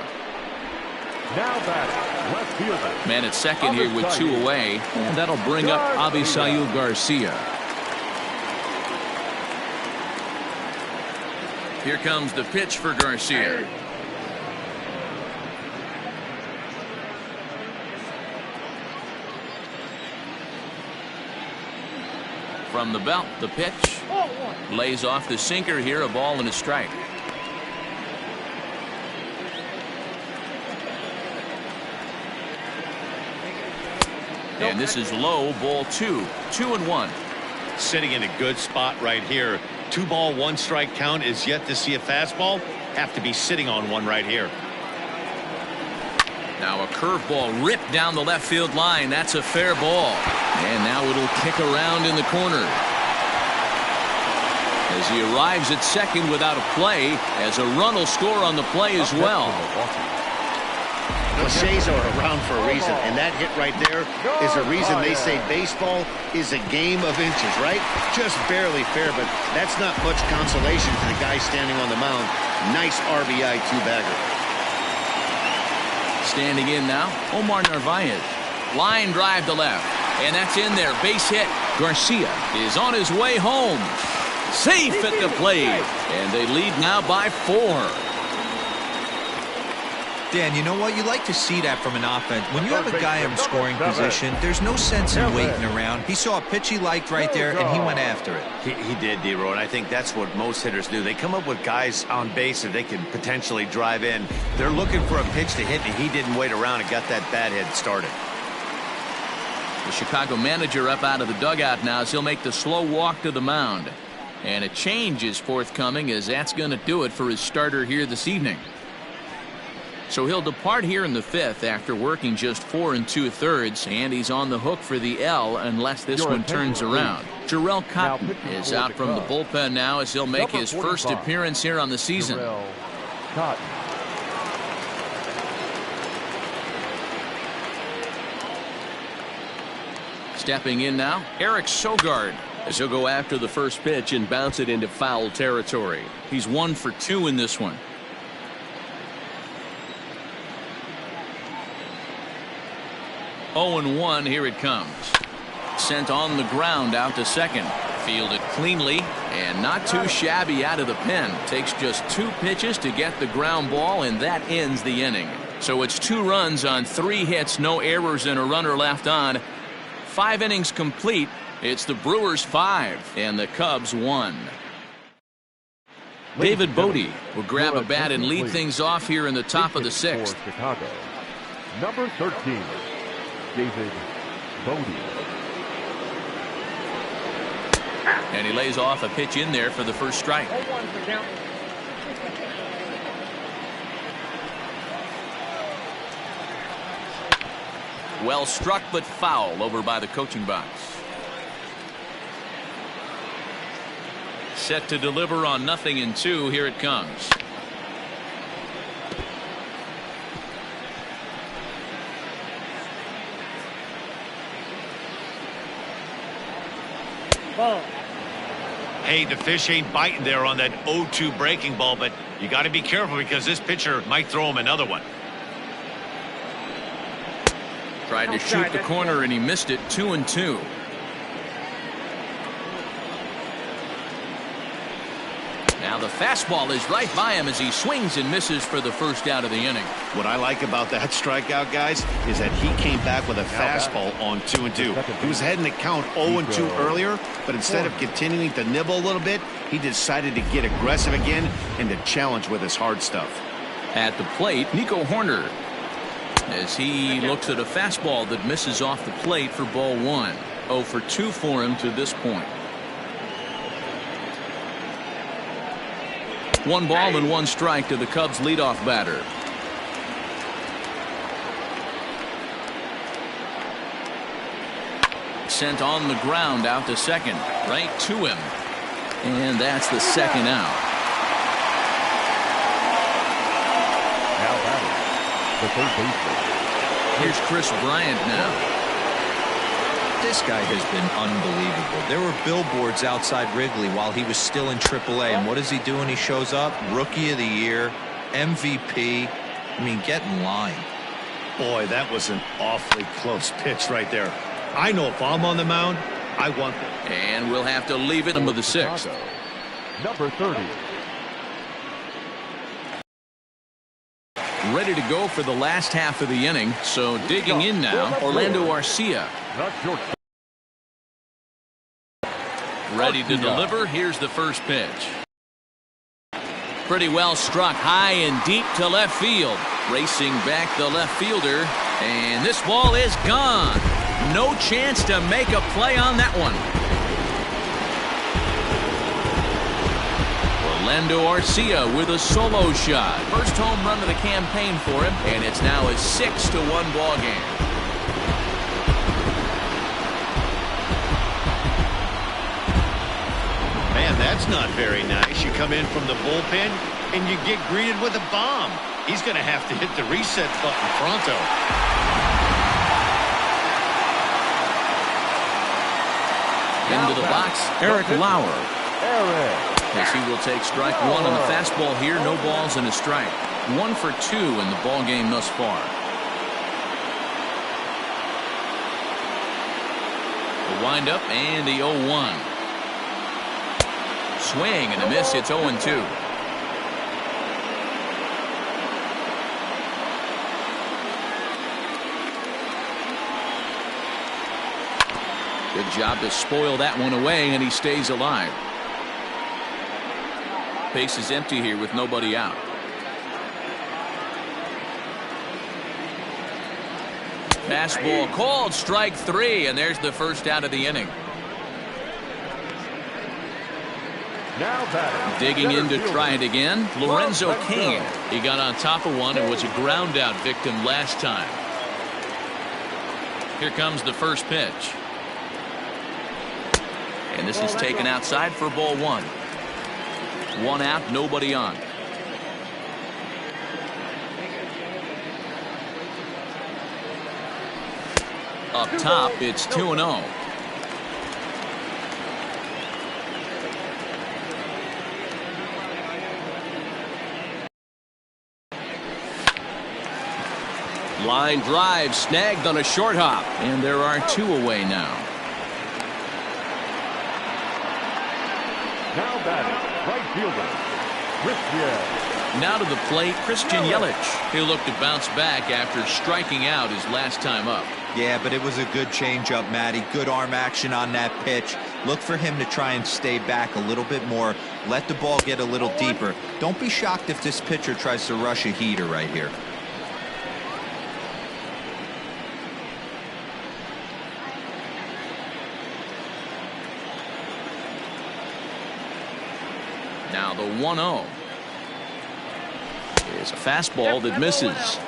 batting, left fielder. Man at second here with 2 away, and that'll bring up Avisail Garcia. Here comes the pitch for Garcia. From the belt, the pitch. Lays off the sinker here, a ball and a strike. And this is low, ball 2. 2-1. Sitting in a good spot right here. 2-ball, 1-strike count is yet to see a fastball. Have to be sitting on one right here. Now a curveball ripped down the left field line. That's a fair ball. And now it'll kick around in the corner. As he arrives at second without a play, as a run will score on the play as well. Cliches are around for a reason, and that hit right there is a reason they say baseball is a game of inches, right? Just barely fair, but that's not much consolation for the guy standing on the mound. Nice RBI two-bagger. Standing in now, Omar Narvaez. Line drive to left, and that's in there. Base hit. Garcia is on his way home. Safe at the plate, and they lead now by 4. Dan, you know what? You like to see that from an offense. When you have a guy in scoring position, there's no sense in waiting around. He saw a pitch he liked right there, and he went after it. He did, D-Row, and I think that's what most hitters do. They come up with guys on base that they can potentially drive in. They're looking for a pitch to hit, and he didn't wait around and got that bat hit started. The Chicago manager up out of the dugout now as he'll make the slow walk to the mound. And a change is forthcoming, as that's going to do it for his starter here this evening. So he'll depart here in the 5th after working just 4 2/3, and he's on the hook for the L unless this one turns around. Jarrell Cotton is out from the bullpen now as he'll make his first appearance here on the season. Cotton. Stepping in now, Eric Sogard, as he'll go after the first pitch and bounce it into foul territory. He's 1 for 2 in this one. Oh, and 1, here it comes. Sent on the ground out to second. Fielded cleanly and not too shabby out of the pen. Takes just 2 pitches to get the ground ball, and that ends the inning. So it's 2 runs on 3 hits, no errors, and a runner left on. 5 innings complete. It's the Brewers 5 and the Cubs 1. David Bodie will grab a bat and lead things off here in the top of the 6th. Chicago, number 13, David Bodie. And he lays off a pitch in there for the first strike. 0-1 for count. Well struck but foul over by the coaching box. Set to deliver on 0-2. Here it comes. Ball. Hey, the fish ain't biting there on that 0-2 breaking ball, but you got to be careful because this pitcher might throw him another one. Tried to shoot the corner and he missed it. 2-2. Now the fastball is right by him as he swings and misses for the first out of the inning. What I like about that strikeout, guys, is that he came back with a fastball on 2-2. He was heading to count 0-2 earlier, but instead of continuing to nibble a little bit, he decided to get aggressive again and to challenge with his hard stuff. At the plate, Nico Horner, as he looks at a fastball that misses off the plate for ball 1. 0 for 2 for him to this point. 1 ball and 1 strike to the Cubs leadoff batter. Sent on the ground out to second, right to him, and that's the second out. Now batting, the third baseman. Here's Chris Bryant now. This guy has been unbelievable. There were billboards outside Wrigley while he was still in AAA, and what does he do when he shows up? Rookie of the Year, MVP. I mean, get in line. Boy, that was an awfully close pitch right there. I know if I'm on the mound, I want that. And we'll have to leave it with the 6th. Number 30. Ready to go for the last half of the inning. So digging in now, Orlando Arcia. Ready to deliver. Here's the first pitch. Pretty well struck high and deep to left field. Racing back the left fielder. And this ball is gone. No chance to make a play on that one. Orlando Arcia with a solo shot. First home run of the campaign for him, and it's now a 6-1 ball game. Man, that's not very nice. You come in from the bullpen and you get greeted with a bomb. He's going to have to hit the reset button pronto. Into the box, Eric Lauer. As he will take strike 1 on the fastball here. No balls and a strike. 1 for 2 in the ball game thus far. The windup and the 0-1. Swing and a miss. It's 0-2. Good job to spoil that one away, and he stays alive. Base is empty here with nobody out. Fastball called, strike 3, and there's the first out of the inning. Now batting. Digging in to try it again, Lorenzo Cain. He got on top of one and was a ground out victim last time. Here comes the first pitch. And this is taken outside for ball 1. 1 out, nobody on. Up top, it's 2-0. Line drive snagged on a short hop, and there are 2 away now. Now batting, right fielder, Rican Now to the plate, Christian Yelich. He'll look to bounce back after striking out his last time up. Yeah, but it was a good changeup, Matty. Good arm action on that pitch. Look for him to try and stay back a little bit more. Let the ball get a little deeper. Don't be shocked if this pitcher tries to rush a heater right here. Now the 1-0 is a fastball that misses.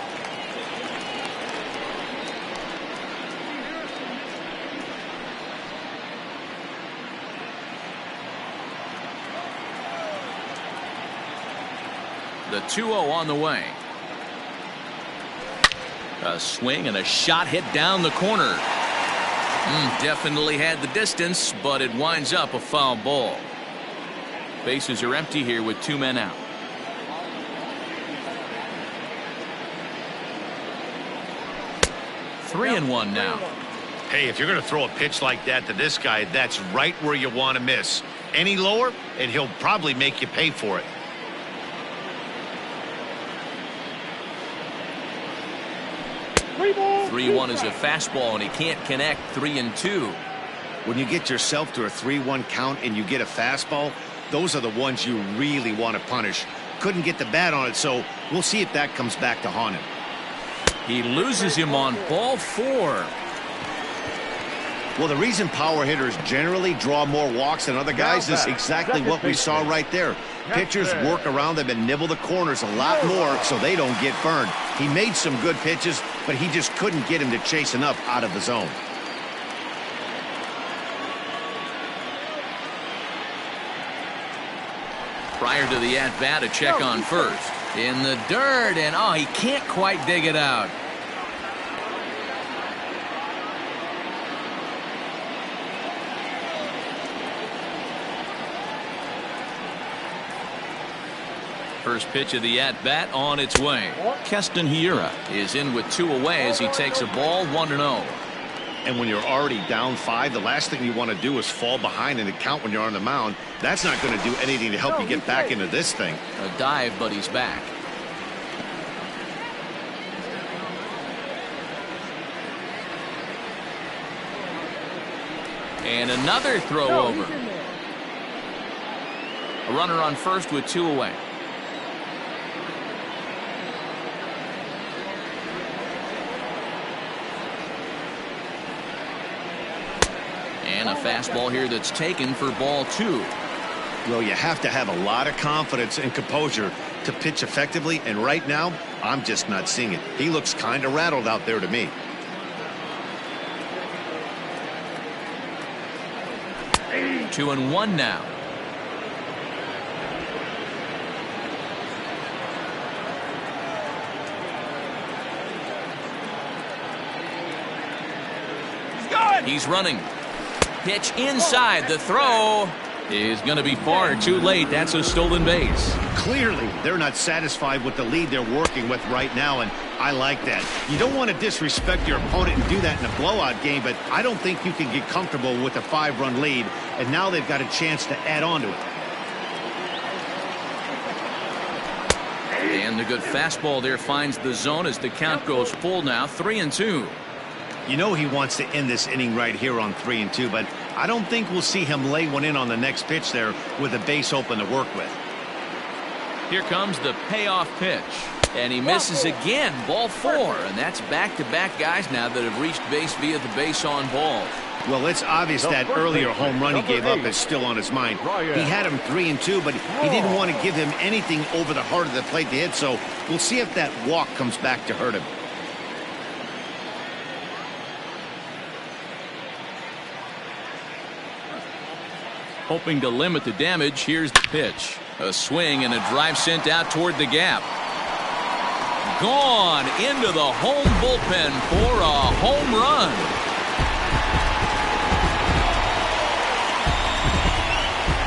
The 2-0 on the way. A swing and a shot hit down the corner. Definitely had the distance, but it winds up a foul ball. Bases are empty here with 2 men out. Three and one now. Hey, if you're going to throw a pitch like that to this guy, that's right where you want to miss. Any lower, and he'll probably make you pay for it. 3-1 is a fastball, and he can't connect. 3-2. When you get yourself to a 3-1 count and you get a fastball, those are the ones you really want to punish. Couldn't get the bat on it, so we'll see if that comes back to haunt him. He loses him on ball 4. Well, the reason power hitters generally draw more walks than other guys is exactly what we saw right there. Pitchers work around them and nibble the corners a lot more so they don't get burned. He made some good pitches, but he just couldn't get him to chase enough out of the zone. Prior to the at-bat, a check on first. In the dirt, and he can't quite dig it out. First pitch of the at-bat on its way. Keston Hiura is in with 2 away as he takes a ball 1-0. And when you're already down 5, the last thing you want to do is fall behind in the count when you're on the mound. That's not going to do anything to help you get back into this thing. A dive, but he's back. And another throw over. A runner on first with 2 away. And a fastball here that's taken for ball 2. Well, you have to have a lot of confidence and composure to pitch effectively, and right now, I'm just not seeing it. He looks kind of rattled out there to me. Two and one now. He's running. Pitch inside. The throw is going to be far too late. That's a stolen base. Clearly, they're not satisfied with the lead they're working with right now, and I like that. You don't want to disrespect your opponent and do that in a blowout game, but I don't think you can get comfortable with a 5-run lead, and now they've got a chance to add on to it. And the good fastball there finds the zone as the count goes full now. 3-2. You know he wants to end this inning right here on 3-2, but I don't think we'll see him lay one in on the next pitch there with a base open to work with. Here comes the payoff pitch. And he misses again. Ball 4. And that's back-to-back guys now that have reached base via the base on ball. Well, it's obvious that earlier home run he gave up is still on his mind. He had him 3-2, but he didn't want to give him anything over the heart of the plate to hit, so we'll see if that walk comes back to hurt him. Hoping to limit the damage, here's the pitch. A swing and a drive sent out toward the gap. Gone into the home bullpen for a home run.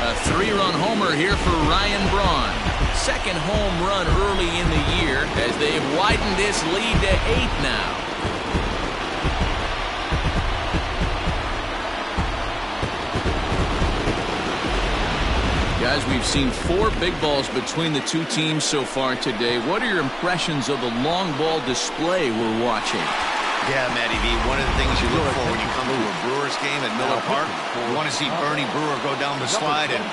A 3-run homer here for Ryan Braun. Second home run early in the year as they've widened this lead to 8 now. Guys, we've seen 4 big balls between the two teams so far today. What are your impressions of the long ball display we're watching? Yeah, Matty V, one of the things you look for when you come to a Brewers game at Miller Park, you want to see Bernie Brewer go down the slide, and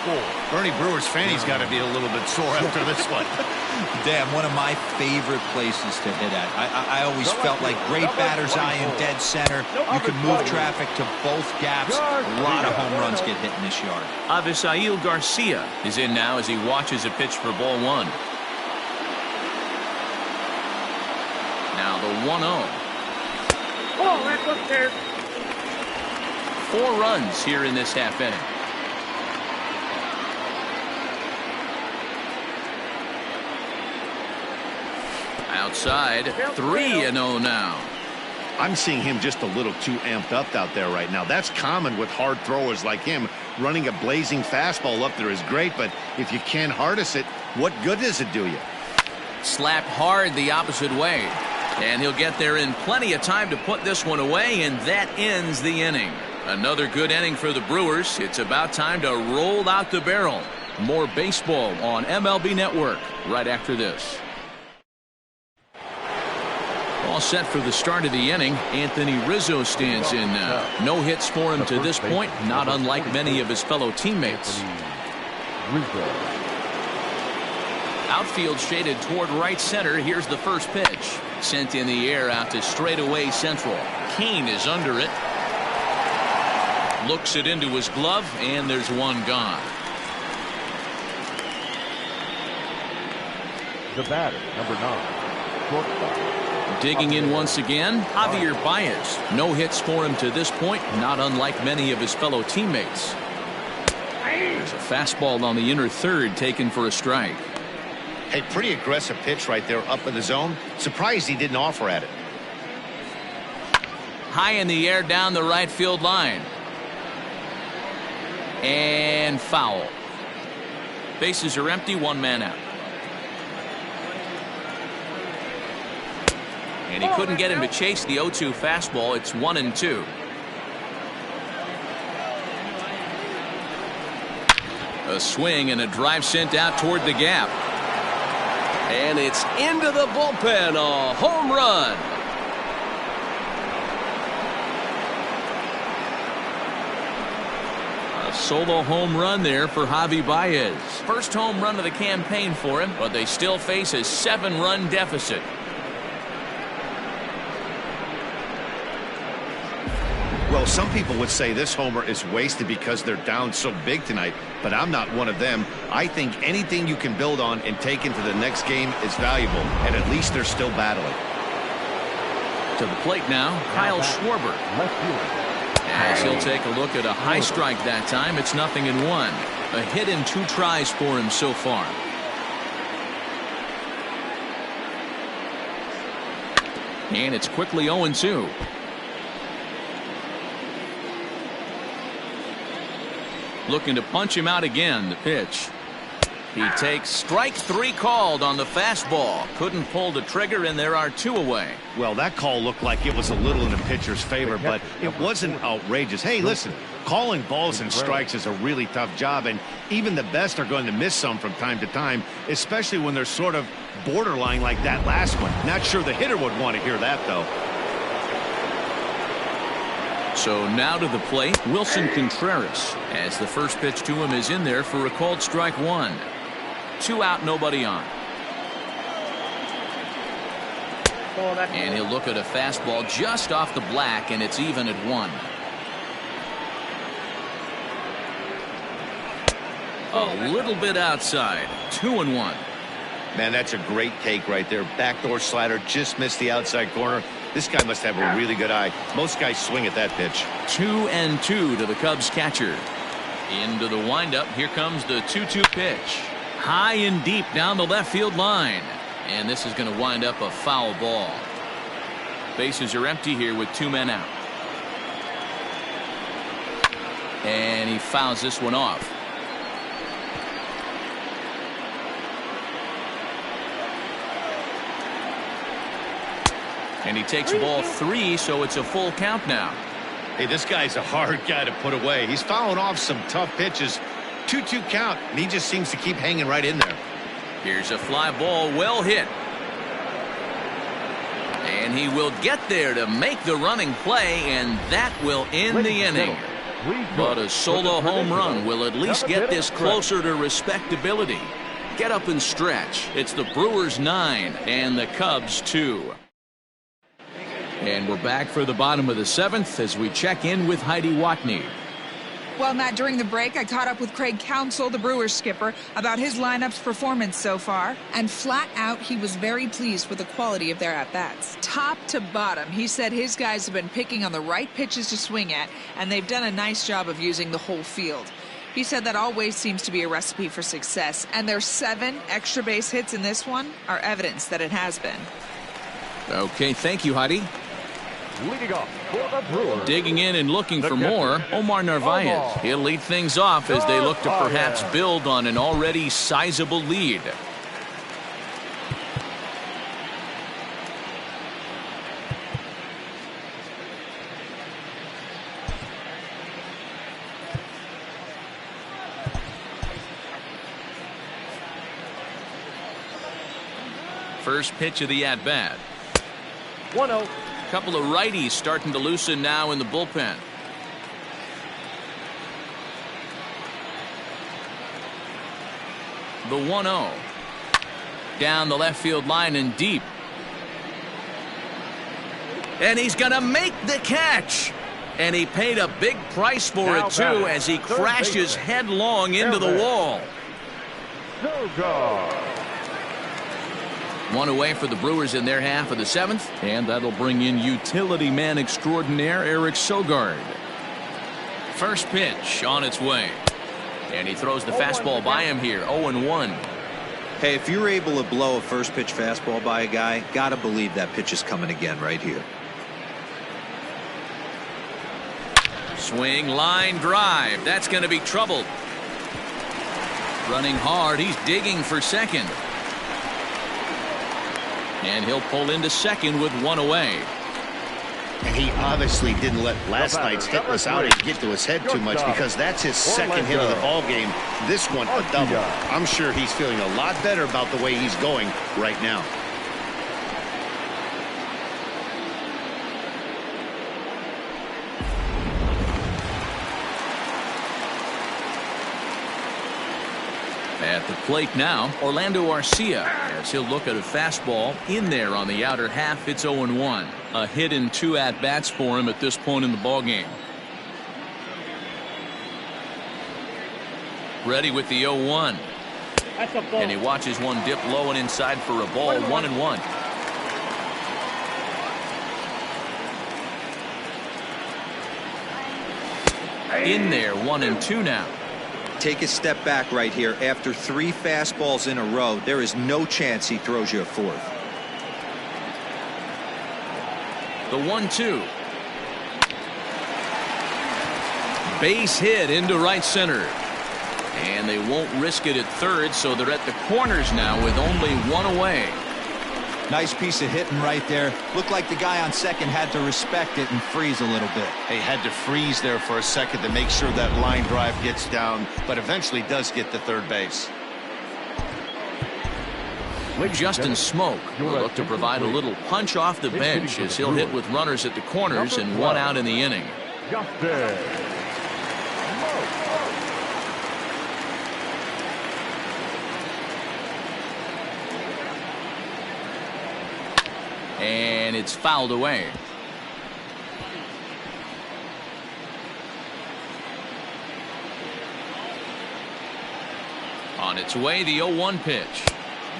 Bernie Brewer's fanny's got to be a little bit sore after this one. Damn, one of my favorite places to hit at. I always felt like great batter's eye in dead center. You can move traffic to both gaps. A lot of home runs get hit in this yard. Avisail Garcia is in now as he watches a pitch for ball 1. Now the 1-0. Oh, that's upstairs. 4 runs here in this half inning. Outside, 3-0 now. I'm seeing him just a little too amped up out there right now. That's common with hard throwers like him. Running a blazing fastball up there is great, but if you can't harness it, what good does it do you? Slapped hard the opposite way. And he'll get there in plenty of time to put this one away, and that ends the inning. Another good inning for the Brewers. It's about time to roll out the barrel. More baseball on MLB Network right after this. All set for the start of the inning. Anthony Rizzo stands in now. No hits for him to this point, not unlike many of his fellow teammates. Outfield shaded toward right center. Here's the first pitch. Sent in the air out to straightaway central. Kane is under it. Looks it into his glove, and there's one gone. The batter, number 9, shortstop. Digging in once again, Javier Baez. No hits for him to this point, not unlike many of his fellow teammates. There's a fastball on the inner third taken for a strike. Hey, pretty aggressive pitch right there up in the zone. Surprised he didn't offer at it. High in the air down the right field line. And foul. Bases are empty, 1 man out. And he couldn't get him to chase the 0-2 fastball. It's 1-2. A swing and a drive sent out toward the gap. And it's into the bullpen. A home run. A solo home run there for Javi Baez. First home run of the campaign for him, but they still face a 7-run deficit. Well, some people would say this homer is wasted because they're down so big tonight, but I'm not one of them. I think anything you can build on and take into the next game is valuable, and at least they're still battling. To the plate now, Kyle Schwarber. As he'll take a look at a high strike that time, it's 0-1. A hit in 2 tries for him so far. And it's quickly 0-2. Looking to punch him out again. The pitch. He takes strike 3 called on the fastball. Couldn't pull the trigger, and there are 2 away. Well, that call looked like it was a little in the pitcher's favor, but it wasn't outrageous. Hey, listen, calling balls and strikes is a really tough job, and even the best are going to miss some from time to time, especially when they're sort of borderline like that last one. Not sure the hitter would want to hear that, though. So now to the plate, Wilson Contreras, as the first pitch to him is in there for a called strike 1. 2 out, nobody on. And he'll look at a fastball just off the black, and it's even at 1. A little bit outside. 2-1. Man, that's a great take right there. Backdoor slider just missed the outside corner. This guy must have a really good eye. Most guys swing at that pitch. 2-2 to the Cubs catcher. Into the windup. Here comes the 2-2 pitch. High and deep down the left field line. And this is going to wind up a foul ball. Bases are empty here with 2 men out. And he fouls this one off. And he takes ball 3, so it's a full count now. Hey, this guy's a hard guy to put away. He's fouling off some tough pitches 2-2 count, and he just seems to keep hanging right in there. Here's a fly ball, well hit. And he will get there to make the running play, and that will end the inning. But a solo home run will at least get this closer to respectability. Get up and stretch. It's the Brewers 9 and the Cubs 2. And we're back for the bottom of the 7th as we check in with Heidi Watney. Well, Matt, during the break, I caught up with Craig Counsell, the Brewers skipper, about his lineup's performance so far. And flat out, he was very pleased with the quality of their at-bats. Top to bottom, he said his guys have been picking on the right pitches to swing at, and they've done a nice job of using the whole field. He said that always seems to be a recipe for success, and their 7 extra base hits in this one are evidence that it has been. Okay, thank you, Heidi. Leading off for the Brewers. Digging in and looking for more, Omar Narvaez. He'll lead things off as they look to perhaps build on an already sizable lead. First pitch of the at-bat. 1-0. Couple of righties starting to loosen now in the bullpen. The 1-0. Down the left field line and deep. And he's going to make the catch. And he paid a big price for it, too, as he crashes headlong into the wall. One away for the Brewers in their half of the 7th, and that'll bring in utility man extraordinaire Eric Sogard. First pitch on its way, and he throws the fastball by him here. 0-1. Hey, if you're able to blow a first pitch fastball by a guy, gotta believe that pitch is coming again right here. Swing, line drive. That's going to be trouble. Running hard, he's digging for second. And he'll pull into second with one away. And he obviously didn't let last night's hitless outing get to his head too much, because that's his second hit of the ball game. This one a double. I'm sure he's feeling a lot better about the way he's going right now. At the plate now, Orlando Arcia, as he'll look at a fastball in there on the outer half. It's 0-1. A hit in 2 at-bats for him at this point in the ballgame. Ready with the 0-1. That's a ball. And he watches one dip low and inside for a ball. 1-1. In there, 1-2 now. Take a step back right here. After 3 fastballs in a row, there is no chance he throws you a 4th. The 1-2. Base hit into right center. And they won't risk it at third, so they're at the corners now with only 1 away. Nice piece of hitting right there. Looked like the guy on second had to respect it and freeze a little bit. He had to freeze there for a second to make sure that line drive gets down, but eventually does get to third base. Justin Smoke will look to provide a little punch off the bench as he'll hit with runners at the corners and 1 out in the inning. And it's fouled away. On its way, the 0-1 pitch.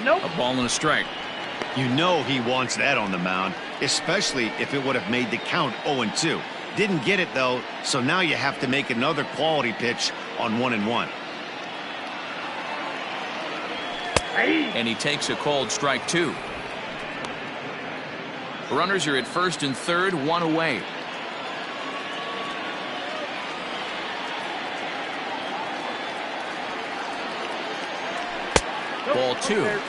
Nope. A ball and a strike. You know he wants that on the mound, especially if it would have made the count 0-2. Didn't get it, though, so now you have to make another quality pitch on 1-1. And he takes a called strike 2. Runners are at first and third, 1 away. Ball 2.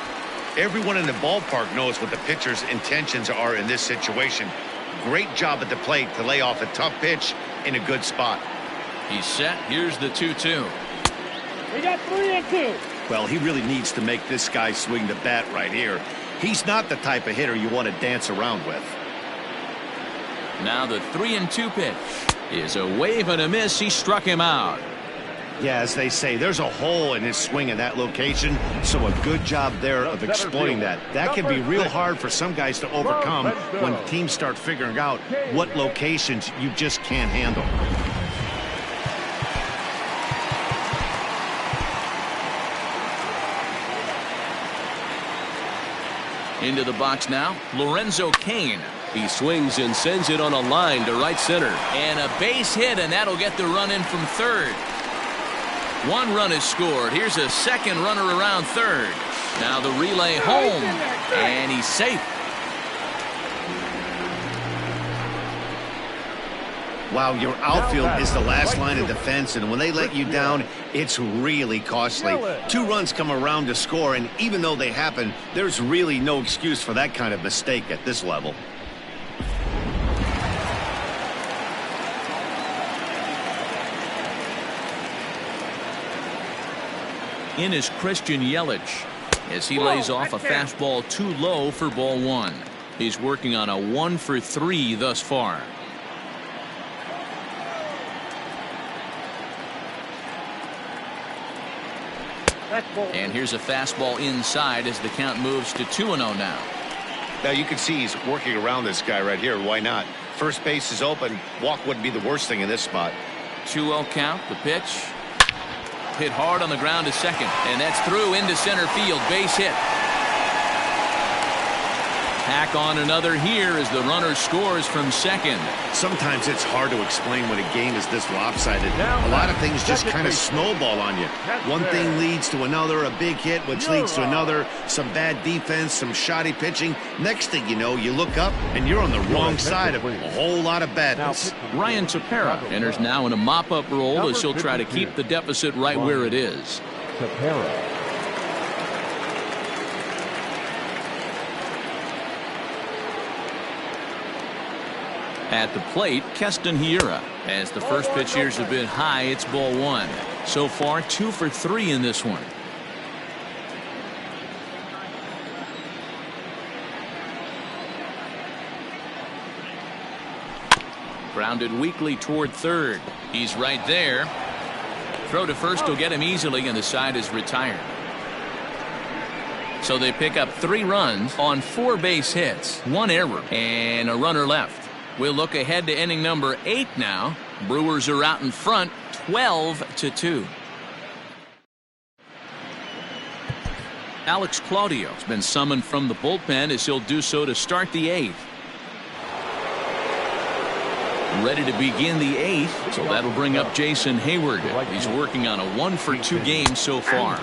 Everyone in the ballpark knows what the pitcher's intentions are in this situation. Great job at the plate to lay off a tough pitch in a good spot. He's set. Here's the 2-2. We got 3 and 2. Well, he really needs to make this guy swing the bat right here. He's not the type of hitter you want to dance around with. Now the 3-2 pitch is a wave and a miss. He struck him out. Yeah, as they say, there's a hole in his swing in that location, so a good job there of exploiting that. That can be real hard for some guys to overcome when teams start figuring out what locations you just can't handle. Into the box now, Lorenzo Cain. He swings and sends it on a line to right center. And a base hit, and that'll get the run in from third. 1 run is scored. Here's a second runner around third. Now the relay home, and he's safe. Wow, your outfield is the last line of defense, and when they let you down, it's really costly. 2 runs come around to score, and even though they happen, there's really no excuse for that kind of mistake at this level. In is Christian Yelich as he lays off a fastball too low for ball 1. He's working on a 1 for 3 thus far. And here's a fastball inside as the count moves to 2-0 now. Now you can see he's working around this guy right here. Why not? First base is open. Walk wouldn't be the worst thing in this spot. 2-0 count. The pitch. Hit hard on the ground to second, and that's through into center field. Base hit. Tack on another here as the runner scores from second. Sometimes it's hard to explain when a game is this lopsided. A lot of things just kind of snowball on you. One thing leads to another, a big hit, which leads to another, some bad defense, some shoddy pitching. Next thing you know, you look up and you're on the wrong side of a whole lot of badness. Ryan Tepera enters now in a mop-up role as he'll try to keep the deficit right where it is. Tepera. At the plate, Keston Hiura. As the first pitch here's a bit high, it's ball 1. So far, 2 for 3 in this one. Grounded weakly toward third. He's right there. Throw to first will get him easily, and the side is retired. So they pick up 3 runs on 4 base hits, 1 error, and a runner left. We'll look ahead to inning number 8 now. Brewers are out in front, 12-2. Alex Claudio has been summoned from the bullpen as he'll do so to start the 8th. Ready to begin the 8th, so that'll bring up Jason Hayward. He's working on a 1 for 2 game so far.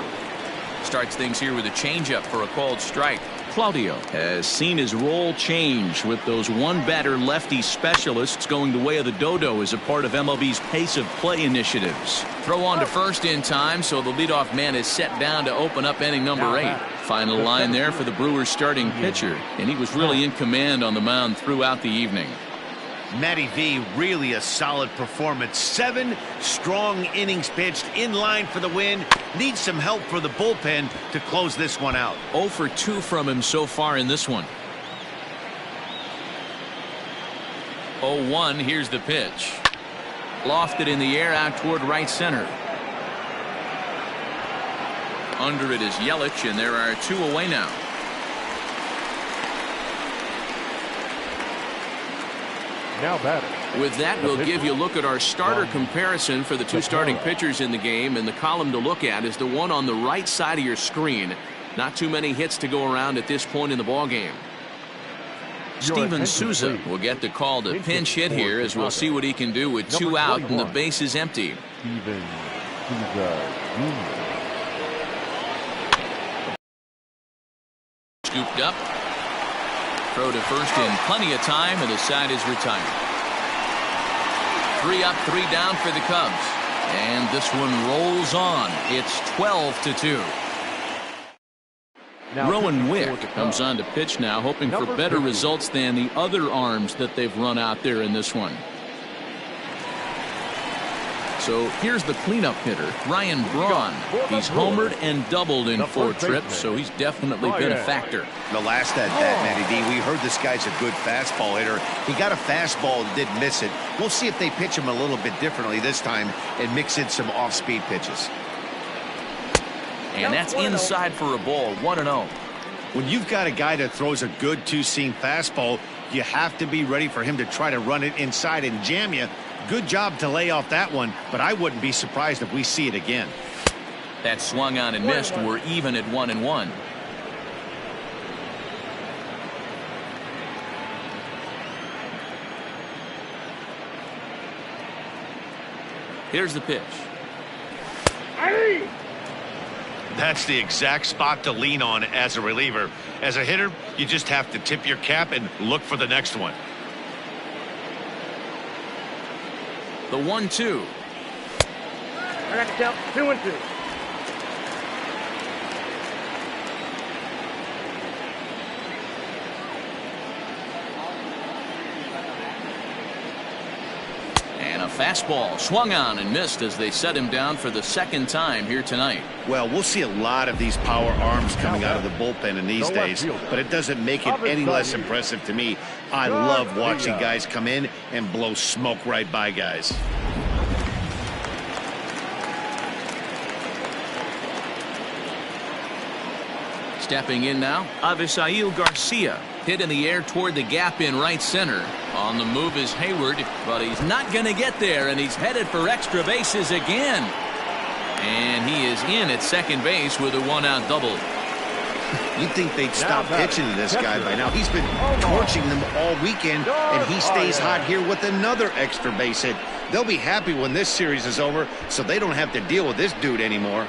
Starts things here with a changeup for a called strike. Claudio has seen his role change with those one-batter lefty specialists going the way of the dodo as a part of MLB's pace of play initiatives. Throw on to first in time, so the leadoff man is set down to open up inning number 8. Final line there for the Brewers starting pitcher, and he was really in command on the mound throughout the evening. Matty V, really a solid performance. 7 strong innings pitched, in line for the win. Needs some help for the bullpen to close this one out. 0 for 2 from him so far in this one. 0-1, here's the pitch. Lofted in the air out toward right center. Under it is Yelich, and there are 2 away now. Now batting. With that, we'll give you a look at our starter comparison for the 2 starting pitchers in the game, and the column to look at is the one on the right side of your screen. Not too many hits to go around at this point in the ballgame. Steven Souza will get the call to pinch hit here as we'll see what he can do with 2 out and the base is empty. Steven Souza Jr. Scooped up. Throw to first in plenty of time, and the side is retired. 3 up, 3 down for the Cubs. And this one rolls on. It's 12-2. Rowan Wick comes on to pitch now, hoping for better results than the other arms that they've run out there in this one. So here's the cleanup hitter, Ryan Braun. He's homered and doubled in 4 trips, so he's definitely been a factor. The last at bat, Matty D, we heard this guy's a good fastball hitter. He got a fastball and didn't miss it. We'll see if they pitch him a little bit differently this time and mix in some off-speed pitches. And that's inside for a ball, 1-0. When you've got a guy that throws a good two-seam fastball, you have to be ready for him to try to run it inside and jam you. Good job to lay off that one, but I wouldn't be surprised if we see it again. That swung on and missed. We're even at 1-1. Here's the pitch. That's the exact spot to lean on as a reliever. As a hitter, you just have to tip your cap and look for the next one. The 1-2. I got to count 2-2. And a fastball swung on and missed as they set him down for the second time here tonight. Well, we'll see a lot of these power arms coming out of the bullpen in these days, but it doesn't make it any less impressive to me. I love watching guys come in and blow smoke right by guys. Stepping in now, Avisail Garcia. Hit in the air toward the gap in right center. On the move is Hayward, but he's not going to get there, and he's headed for extra bases again. And he is in at second base with a 1-out double. You'd think they'd stop pitching to this guy by now. He's been torching them all weekend, and he stays hot here with another extra base hit. They'll be happy when this series is over, so they don't have to deal with this dude anymore.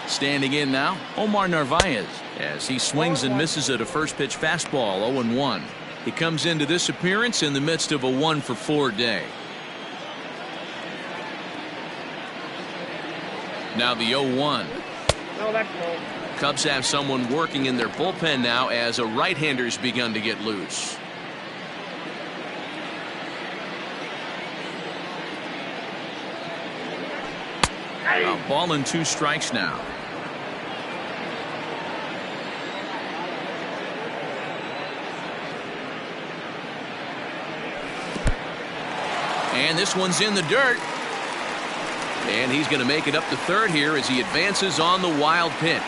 Standing in now, Omar Narvaez, as he swings and misses at a first pitch fastball, 0-1. He comes into this appearance in the midst of a 1-for-4 day. Now the 0-1. No, that's no. Cubs have someone working in their bullpen now as a right-hander's begun to get loose. A ball and 2 strikes now. And this one's in the dirt. And he's going to make it up to third here as he advances on the wild pitch.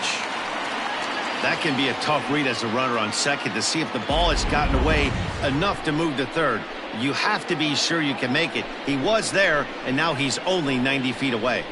That can be a tough read as a runner on second to see if the ball has gotten away enough to move to third. You have to be sure you can make it. He was there, and now he's only 90 feet away.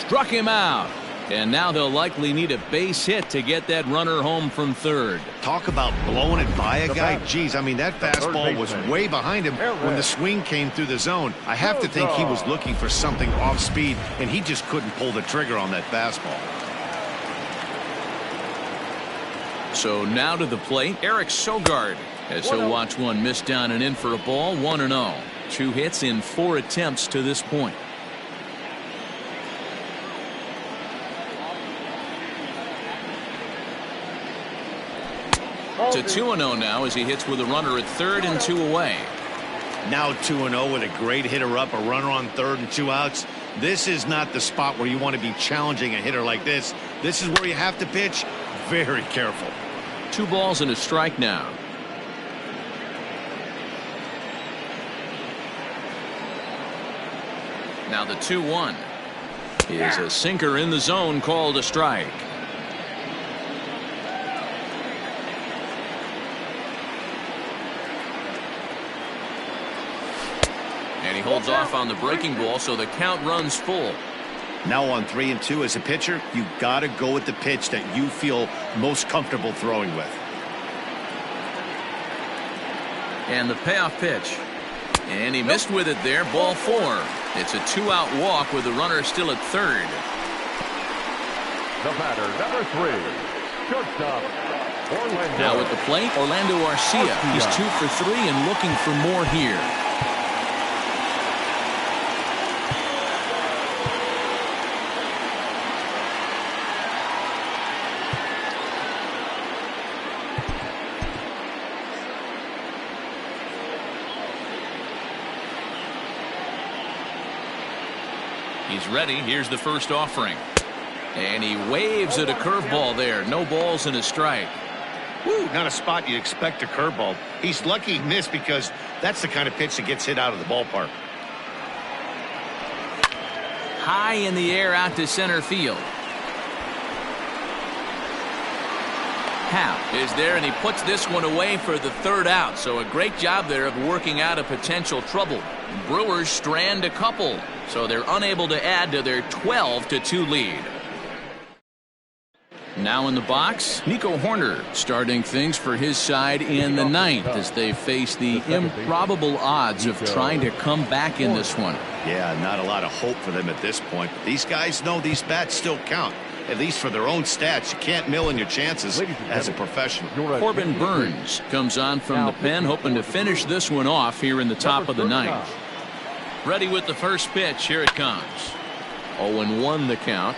Struck him out. And now they'll likely need a base hit to get that runner home from third. Talk about blowing it by a guy. Geez, I mean, that fastball was way behind him when the swing came through the zone. I have to think he was looking for something off speed, and he just couldn't pull the trigger on that fastball. So now to the plate, Eric Sogard, as he'll watch one miss down and in for a ball, 1-0. 2 hits in 4 attempts to this point. To 2-0 now as he hits with a runner at third and 2 away. Now 2-0 with a great hitter up, a runner on third and 2 outs. This is not the spot where you want to be challenging a hitter like this. This is where you have to pitch very careful. 2 balls and a strike now. Now the 2-1 is a sinker in the zone called a strike. And he holds off on the breaking ball, so the count runs full. Now on 3 and 2 as a pitcher, you got to go with the pitch that you feel most comfortable throwing with. And the payoff pitch. And he missed with it there, ball 4. It's a 2-out walk with the runner still at third. The batter, number 3, shortstop, Now at the plate, Orlando Arcia. He's 2 for 3 and looking for more here. He's ready. Here's the first offering. And he waves at a curveball there. No balls and a strike. Woo, not a spot you'd expect a curveball. He's lucky he missed because that's the kind of pitch that gets hit out of the ballpark. High in the air out to center field. Happ is there, and he puts this one away for the third out. So a great job there of working out a potential trouble. Brewers strand a couple, so they're unable to add to their 12-2 lead. Now in the box, Nico Horner starting things for his side in the ninth as they face the improbable odds of trying to come back in this one. Yeah, not a lot of hope for them at this point. But these guys know these bats still count, at least for their own stats. You can't mill in your chances as a professional. Corbin Burns comes on from the pen, hoping to finish this one off here in the top of the ninth. Ready with the first pitch. Here it comes. 0-1 the count.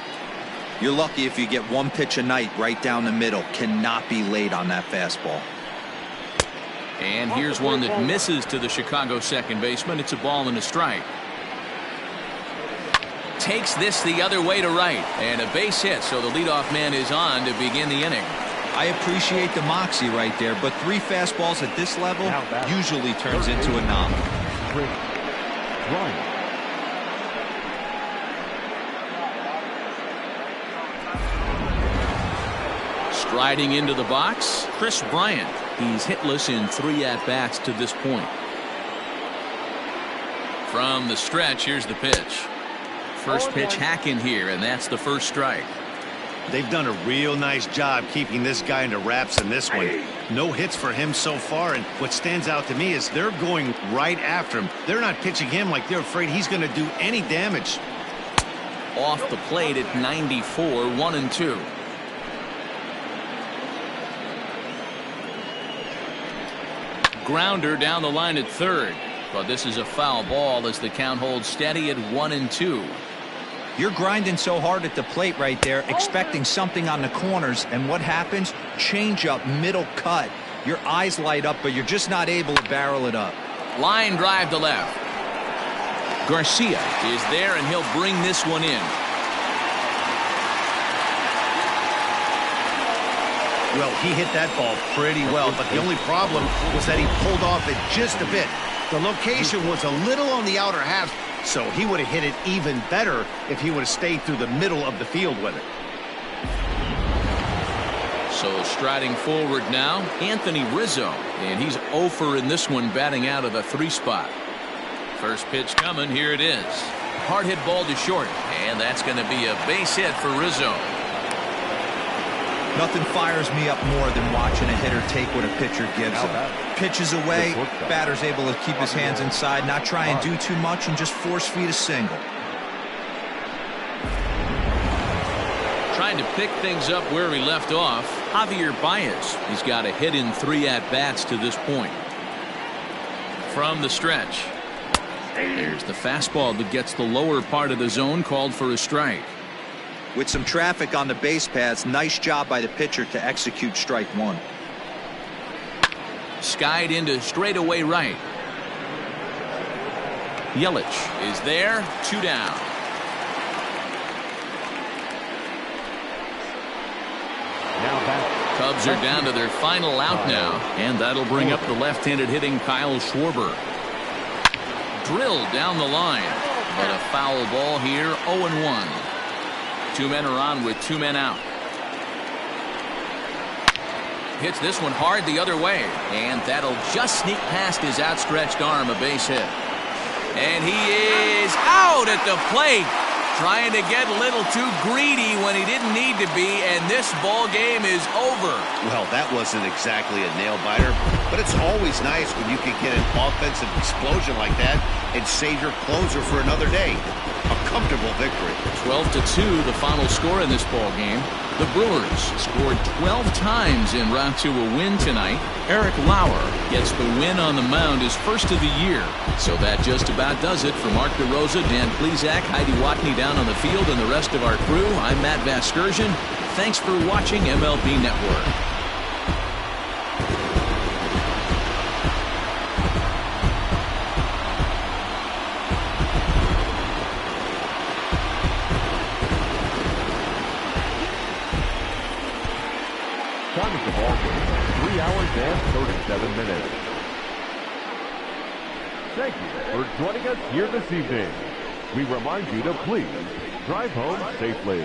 You're lucky if you get one pitch a night right down the middle. Cannot be late on that fastball. And here's one that misses to the Chicago second baseman. It's a ball and a strike. Takes this the other way to right, and a base hit, so the leadoff man is on to begin the inning. I appreciate the moxie right there, but 3 fastballs at this level usually turns into a knock. Striding into the box, Chris Bryant. He's hitless in 3 at-bats to this point. From the stretch, here's the pitch. First pitch hacking here, and that's the first strike. They've done a real nice job keeping this guy into wraps in this one. No hits for him so far, and what stands out to me is they're going right after him. They're not pitching him like they're afraid he's going to do any damage. Off the plate at 94, 1-2. Grounder down the line at third, but this is a foul ball as the count holds steady at 1-2. You're grinding so hard at the plate right there, expecting something on the corners, and what happens? Change up, middle cut. Your eyes light up, but you're just not able to barrel it up. Line drive to left. Garcia is there, and he'll bring this one in. Well, he hit that ball pretty well, but the only problem was that he pulled off it just a bit. The location was a little on the outer half, so he would have hit it even better if he would have stayed through the middle of the field with it. So striding forward now, Anthony Rizzo, and he's 0 in this one, batting out of the 3 spot. First pitch coming, here it is. Hard hit ball to short, and that's going to be a base hit for Rizzo. Nothing fires me up more than watching a hitter take what a pitcher gives him. Pitches away, batter's able to keep his hands inside, not try and do too much, and just force feed a single. Trying to pick things up where he left off, Javier Baez. He's got a hit in 3 at-bats to this point. From the stretch, there's the fastball that gets the lower part of the zone, called for a strike. With some traffic on the base paths, nice job by the pitcher to execute strike 1. Skied into straightaway right. Yelich is there, 2 down. Cubs are down to their final out now, and that'll bring up the left-handed hitting Kyle Schwarber. Drilled down the line, but a foul ball here, 0-1. 2 men are on with 2 men out. Hits this one hard the other way, and that'll just sneak past his outstretched arm, a base hit. And he is out at the plate. trying to get a little too greedy when he didn't need to be, and this ball game is over. Well, that wasn't exactly a nail-biter, but it's always nice when you can get an offensive explosion like that and save your closer for another day. A comfortable victory. 12-2, the final score in this ball game. The Brewers scored 12 times en route to a win tonight. Eric Lauer gets the win on the mound, his first of the year. So that just about does it. For Mark DeRosa, Dan Plesac, Heidi Watney down on the field, and the rest of our crew, I'm Matt Vasgersian. Thanks for watching MLB Network. Time of the ball game, 3 hours and 37 minutes. Thank you for joining us here this evening. We remind you to please drive home safely.